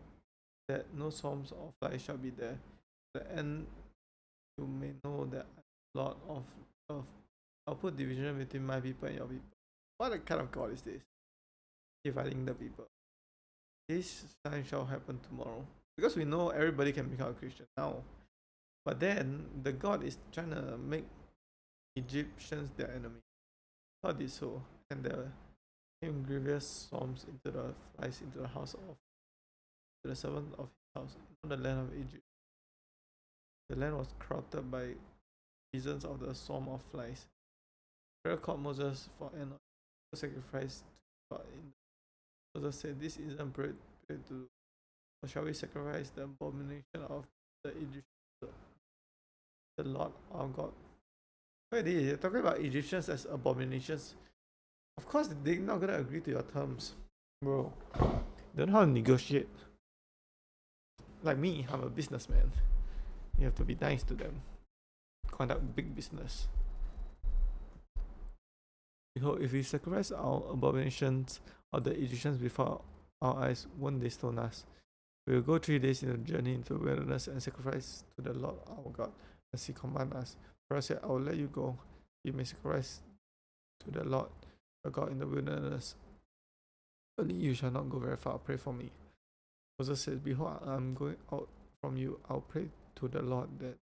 that no swarms of flies shall be there. The end you may know that Lord of earth. I'll put division between my people and your people. What kind of God is this? Dividing the people. This sign shall happen tomorrow. Because we know everybody can become a Christian now. But then the God is trying to make Egyptians their enemy. God did so, and there came grievous storms into the flies into the house of the servant of his house, on the land of Egypt. The land was corrupted by reasons of the swarm of flies. Pharaoh called Moses for an sacrifice to God. Moses said, this isn't bread to do. Or shall we sacrifice the abomination of the Egyptians, the Lord our God? Wait, you're talking about Egyptians as abominations? Of course, they're not gonna agree to your terms, bro. Don't know how to negotiate. Like me, I'm a businessman. You have to be nice to them. Conduct big business. Behold, if we sacrifice our abominations of the Egyptians before our eyes, won't they stone us? We will go 3 days in a journey into the wilderness and sacrifice to the Lord our God, as he commanded us. Pharaoh said, I will let you go. You may sacrifice to the Lord your God in the wilderness. Only you shall not go very far. Pray for me. Moses said, behold, I am going out from you. I'll pray to the Lord that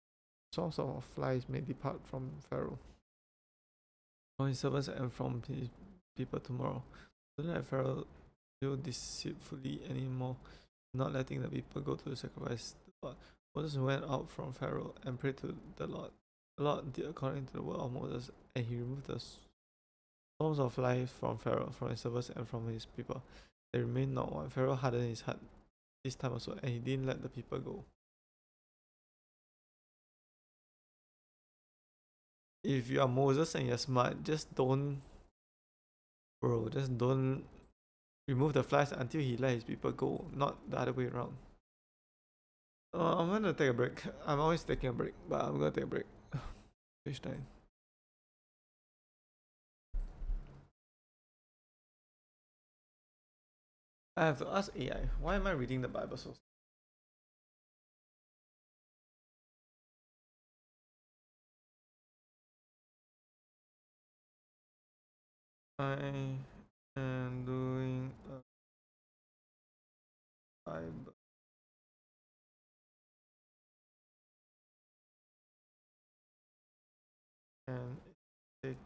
swarms of flies may depart from Pharaoh, from his servants, and from his people tomorrow. Don't let Pharaoh deal deceitfully anymore, not letting the people go to the sacrifice to God. Moses went out from Pharaoh and prayed to the Lord. The Lord did according to the word of Moses, and he removed the swarms of flies from Pharaoh, from his servants, and from his people. There remained not one. Pharaoh hardened his heart this time also, and he didn't let the people go. If you are Moses and you're smart, just don't, bro, just don't remove the flies until he let his people go, not the other way around. I'm gonna take a break. I'm always taking a break, but I'm gonna take a break. Page 9. I have to ask AI, why am I reading the Bible so? I am doing a Bible. And taking.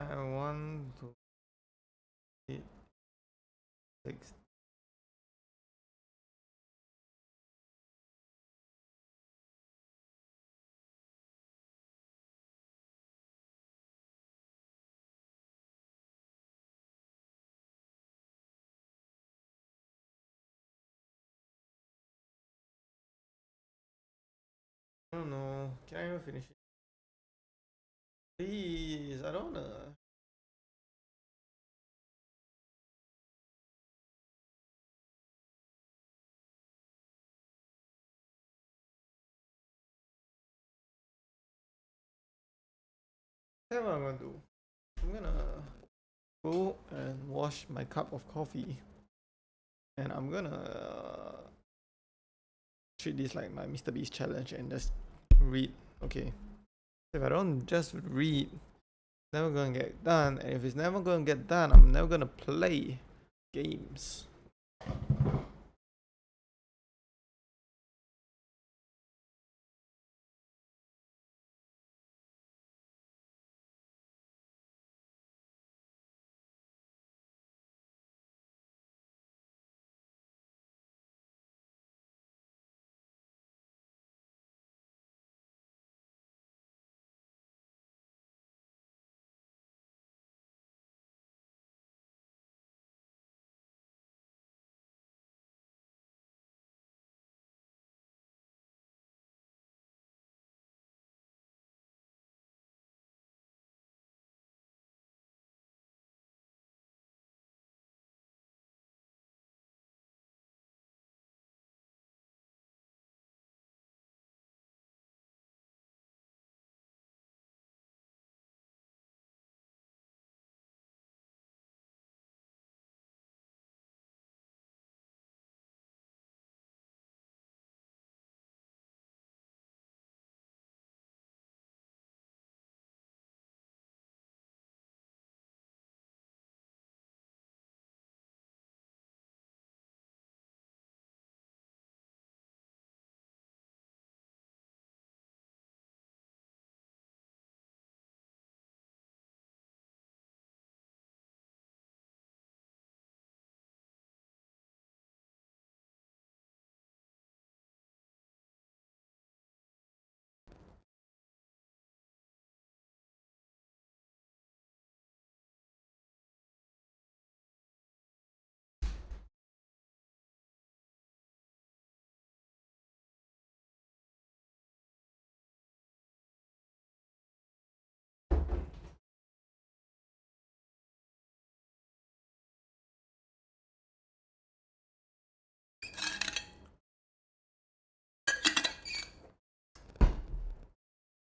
I want to eat 6. I don't know. Can I even finish it? Please, I don't wanna. That's what I'm gonna do. I'm gonna go and wash my cup of coffee, and I'm gonna treat this like my Mr. Beast challenge and just read. Okay. If I don't just read, it's never gonna get done. And if it's never gonna get done, I'm never gonna play games.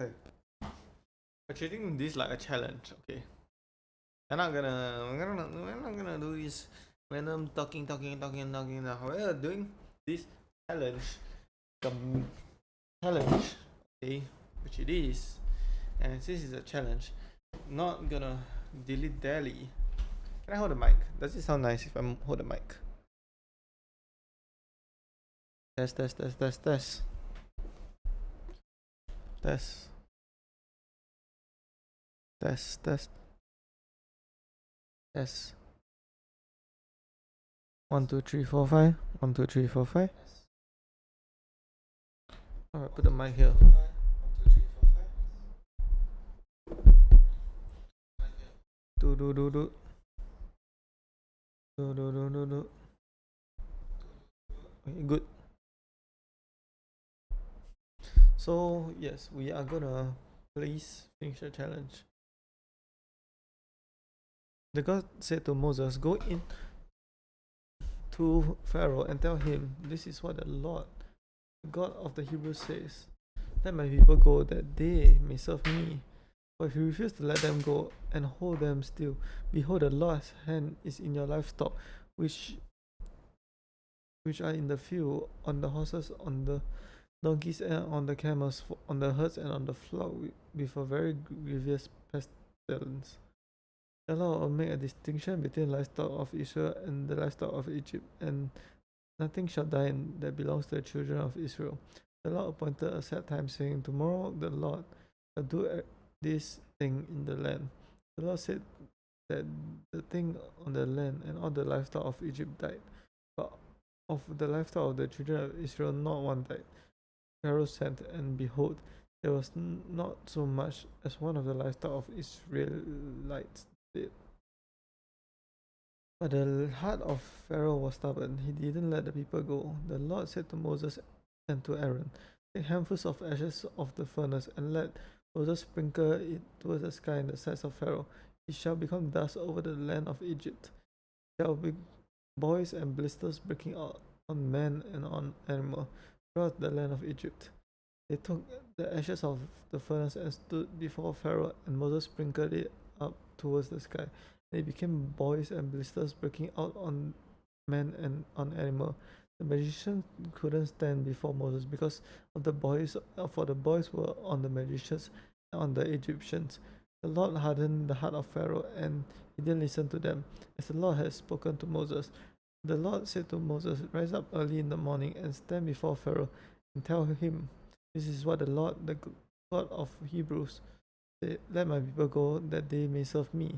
Okay. We're treating this like a challenge, okay? We're not gonna do this random talking. We're doing this challenge, the challenge, okay? Which it is, and since it's a challenge, not gonna dilly dally. Can I hold the mic? Does it sound nice if I hold the mic? Test. Test. Test. Test. Test. 1, 2, 3, 4, 5. 1, 2, 3, 4, 5. Alright, put the mic here. Do. Okay, good. So yes, we are gonna please finish the challenge. The God said to Moses, "Go in to Pharaoh and tell him, this is what the Lord, the God of the Hebrews says. Let my people go that they may serve me. But if you refuse to let them go and hold them still, behold, the Lord's hand is in your livestock, which are in the field, on the horses, on the donkeys, and on the camels, on the herds, and on the flock, with a very grievous pestilence. The Lord will make a distinction between the livestock of Israel and the livestock of Egypt, and nothing shall die that belongs to the children of Israel. The Lord appointed a set time, saying, Tomorrow the Lord shall do this thing in the land. The Lord said that the thing on the land and all the livestock of Egypt died, but of the livestock of the children of Israel not one died. Pharaoh sent, and behold, there was not so much as one of the livestock of Israelites dead. But the heart of Pharaoh was stubborn. He didn't let the people go. The Lord said to Moses and to Aaron, Take handfuls of ashes of the furnace and let Moses sprinkle it towards the sky in the sight of Pharaoh. It shall become dust over the land of Egypt. There shall be boils and blisters breaking out on man and on animal throughout the land of Egypt. They took the ashes of the furnace and stood before Pharaoh, and Moses sprinkled it up towards the sky. They became boils and blisters breaking out on man and on animal. The magicians couldn't stand before Moses because of the boils, for the boils were on the magicians and on the Egyptians. The Lord hardened the heart of Pharaoh, and he didn't listen to them, as the Lord had spoken to Moses. The Lord said to Moses, Rise up early in the morning and stand before Pharaoh and tell him, This is what the Lord, the God of Hebrews, said, Let my people go that they may serve me.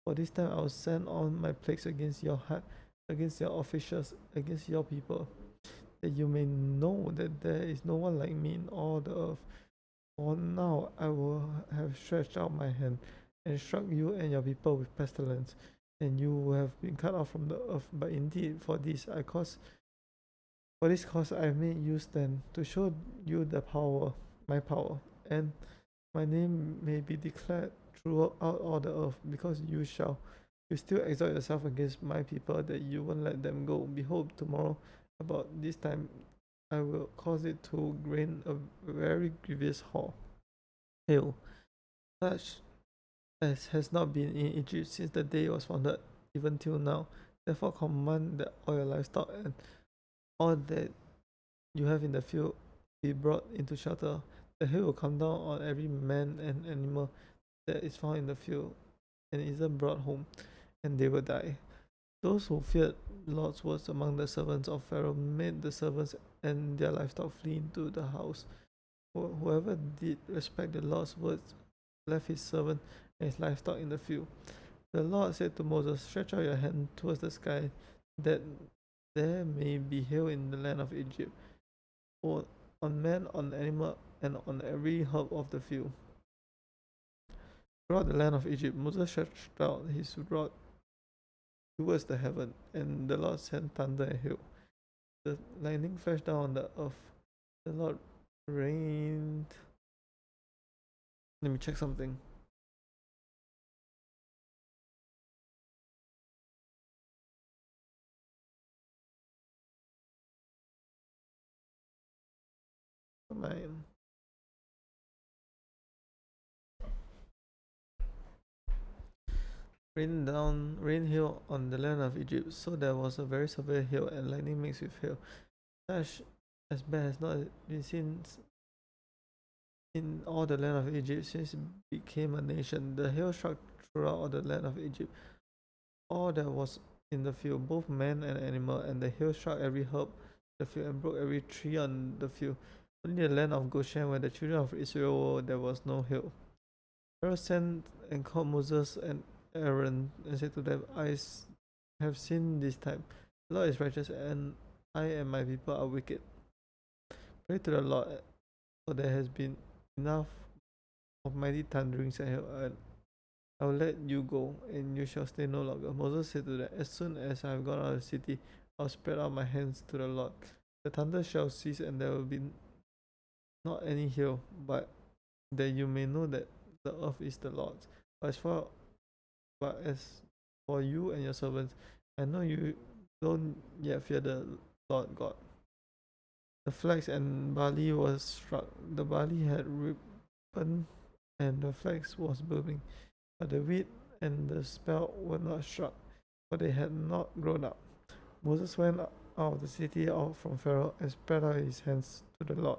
For this time I will send on my plagues against your heart, against your officials, against your people, that you may know that there is no one like me in all the earth. For now I will have stretched out my hand and struck you and your people with pestilence, and you will have been cut off from the earth. But indeed for this cause I have made you stand, to show you the power, my power, and my name may be declared throughout all the earth, because you still exalt yourself against my people, that you won't let them go. Behold, tomorrow about this time I will cause it to rain a very grievous hail, such as has not been in Egypt since the day it was founded, even till now. Therefore command that all your livestock and all that you have in the field be brought into shelter. The hail will come down on every man and animal that is found in the field and isn't brought home, and they will die. Those who feared Lord's words among the servants of Pharaoh made the servants and their livestock flee into the house. Whoever did respect the Lord's words left his servant and his livestock in the field. The Lord said to Moses, Stretch out your hand towards the sky, that there may be hail in the land of Egypt, on man, on animal, and on every herb of the field. Throughout the land of Egypt, Moses stretched out his rod towards the heaven, and the Lord sent thunder and hail. The lightning flashed down on the earth. The Lord rained. Let me check something. Come on. rain hail on the land of Egypt. So there was a very severe hail and lightning mixed with hail. Such as bad has not been seen in all the land of Egypt since it became a nation. The hail struck throughout all the land of Egypt. All that was in the field, both man and animal, and the hail struck every herb in the field and broke every tree on the field. Only the land of Goshen, where the children of Israel were, there was no hail. Pharaoh sent and called Moses and Aaron and said to them, have seen this time. The Lord is righteous, and I and my people are wicked. Pray to the Lord, for there has been enough of mighty thunderings and hail, and I will let you go, and you shall stay no longer. Moses said to them, as soon as I have gone out of the city, I will spread out my hands to the Lord. The thunder shall cease, and there will be not any hail, but that you may know that the earth is the Lord's. But as for you and your servants, I know you don't yet fear the Lord God. The flax and barley was struck. The barley had ripened, and the flax was blooming. But the wheat and the spelt were not struck, for they had not grown up. Moses went out of the city out from Pharaoh and spread out his hands to the Lord.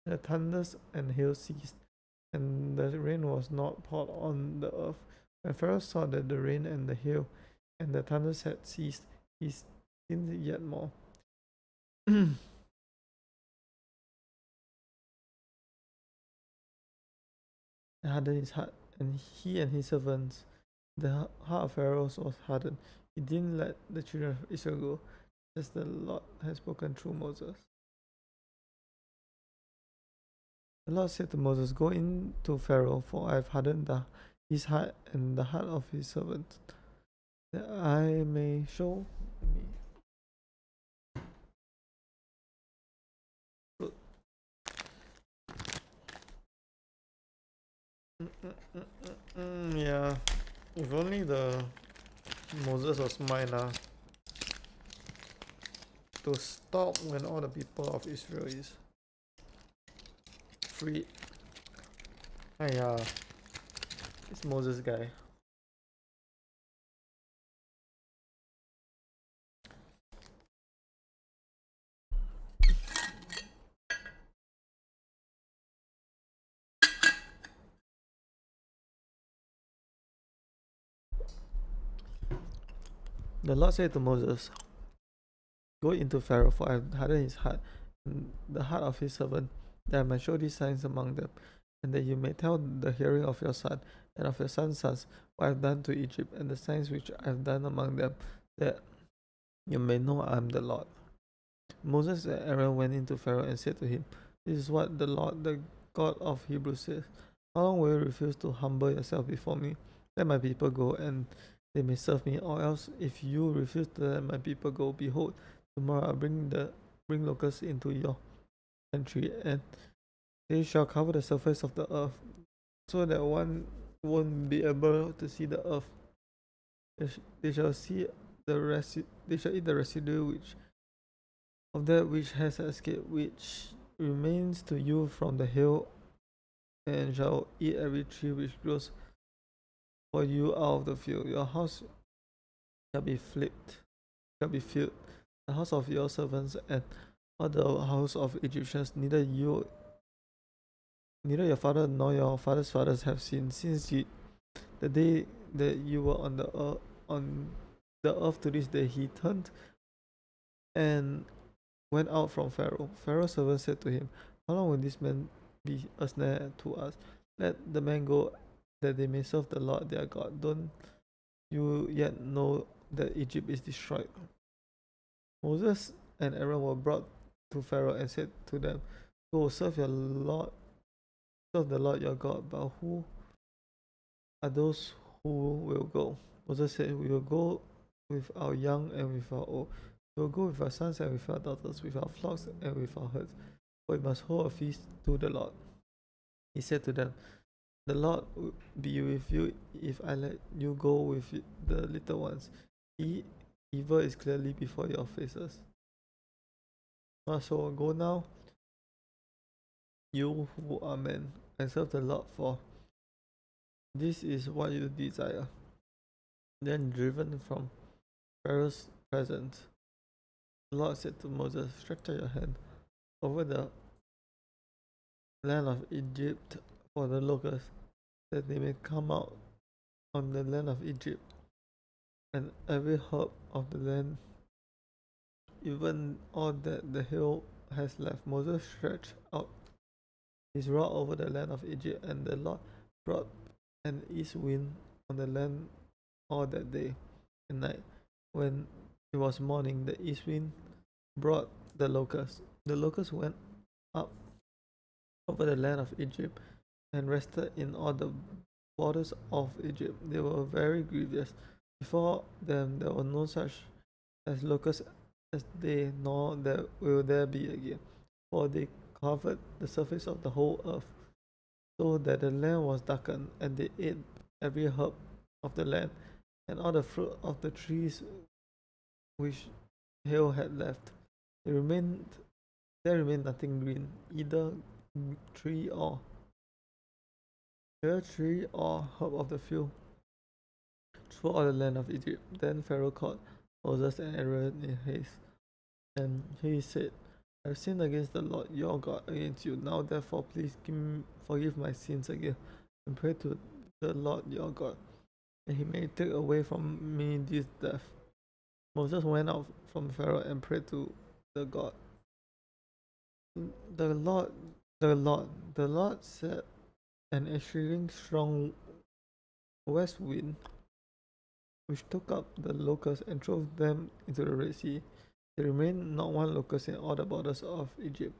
The thunders and hail ceased, and the rain was not poured on the earth. When Pharaoh saw that the rain and the hail and the thunders had ceased, he sinned yet more. And hardened his heart, and he and his servants. The heart of Pharaoh was hardened. He didn't let the children of Israel go, as the Lord had spoken through Moses. The Lord said to Moses, go in to Pharaoh, for I have hardened his heart and the heart of his servants, that I may show me. Yeah, if only the Moses was mine to stop when all the people of Israel is free. This Moses guy. The Lord said to Moses, go into Pharaoh, for I have hardened his heart and the heart of his servant, that I might show these signs among them, and that you may tell the hearing of your son and of your son's sons what I have done to Egypt, and the signs which I have done among them, that you may know I am the Lord. Moses and Aaron went into Pharaoh and said to him, this is what the Lord, the God of Hebrews says, how long will you refuse to humble yourself before me? Let my people go, and they may serve me, or else if you refuse to let my people go, behold, tomorrow I'll bring locusts into your country, and they shall cover the surface of the earth, so that one won't be able to see the earth. They shall eat the residue which of that which has escaped, which remains to you from the hail, and shall eat every tree which grows for you out of the field. Your house shall be filled, the house of your servants and all the house of Egyptians. Neither your father nor your father's fathers have seen, since the day that you were on the earth to this day. He turned and went out from Pharaoh. Pharaoh's servants said to him, how long will this man be a snare to us? Let the man go, that they may serve the Lord their God. Don't you yet know that Egypt is destroyed? Moses and Aaron were brought to Pharaoh and said to them, go, serve the Lord your God. But who are those who will go? Moses said, we will go with our young and with our old. We will go with our sons and with our daughters, with our flocks and with our herds. For we must hold a feast to the Lord. He said to them, the Lord will be with you if I let you go with the little ones. Evil is clearly before your faces. So go now, you who are men, and serve the Lord, for this is what you desire. Then, driven from Pharaoh's presence, the Lord said to Moses, "Stretch out your hand over the land of Egypt for the locusts, that they may come out on the land of Egypt, and every herb of the land, even all that the hill has left." Moses stretched out his rod over the land of Egypt, and the Lord brought an east wind on the land all that day and night. When it was morning, the east wind brought the locusts. The locusts went up over the land of Egypt and rested in all the borders of Egypt. They were very grievous. Before them there were no such as locusts as they, nor there will there be again, for they covered the surface of the whole earth, so that the land was darkened, and they ate every herb of the land, and all the fruit of the trees which hail had left. There remained nothing green, either tree or herb of the field, through all the land of Egypt. Then Pharaoh called Moses and Aaron in haste, and he said, "I have sinned against the Lord your God against you. Now therefore please forgive my sins again, and pray to the Lord your God, and he may take away from me this death." Moses went out from Pharaoh and prayed to the God. The Lord set an exceeding strong west wind, which took up the locusts and drove them into the Red Sea. There remained not one locust in all the borders of Egypt,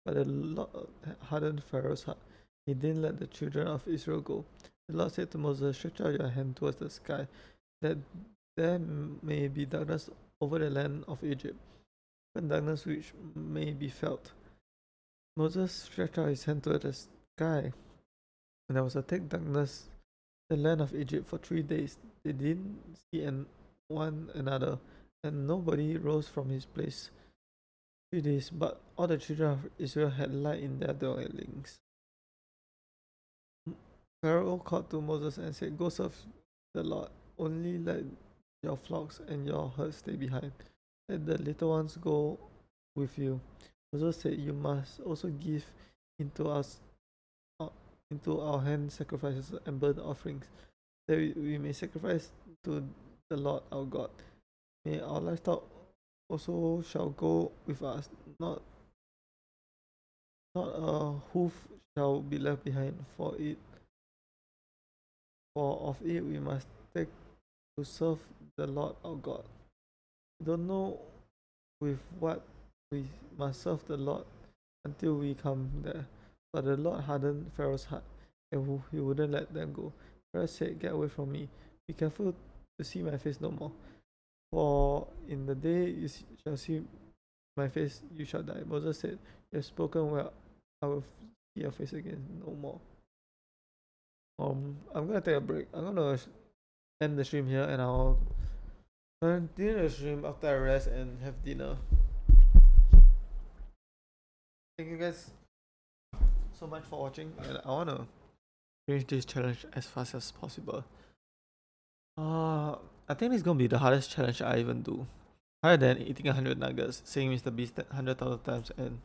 but the Lord hardened Pharaoh's heart. He didn't let the children of Israel go. The Lord said to Moses, "Stretch out your hand towards the sky, that there may be darkness over the land of Egypt, and darkness which may be felt." Moses stretched out his hand toward the sky, and there was a thick darkness in the land of Egypt for 3 days. They didn't see one another, and nobody rose from his place 3 days, but all the children of Israel had light in their dwellings. Pharaoh called to Moses and said, "Go serve the Lord, only let your flocks and your herds stay behind. Let the little ones go with you." Moses said, "You must also give into us into our hand sacrifices and burnt offerings, that we may sacrifice to the Lord our God. May our livestock also shall go with us, not a hoof shall be left behind, for of it we must take to serve the Lord our God. We don't know with what we must serve the Lord until we come there." But the Lord hardened Pharaoh's heart, and he wouldn't let them go. Pharaoh said, "Get away from me. Be careful to see my face no more. For in the day you shall see my face, you shall die." Moses said, "You have spoken well. I will see your face again no more." I'm gonna take a break. I'm gonna end the stream here, and I'll continue the stream after I rest and have dinner. Thank you guys so much for watching, and I wanna finish this challenge as fast as possible. I think it's gonna be the hardest challenge I even do. Harder than eating 100 nuggets, saying Mr. Beast 100,000 times, and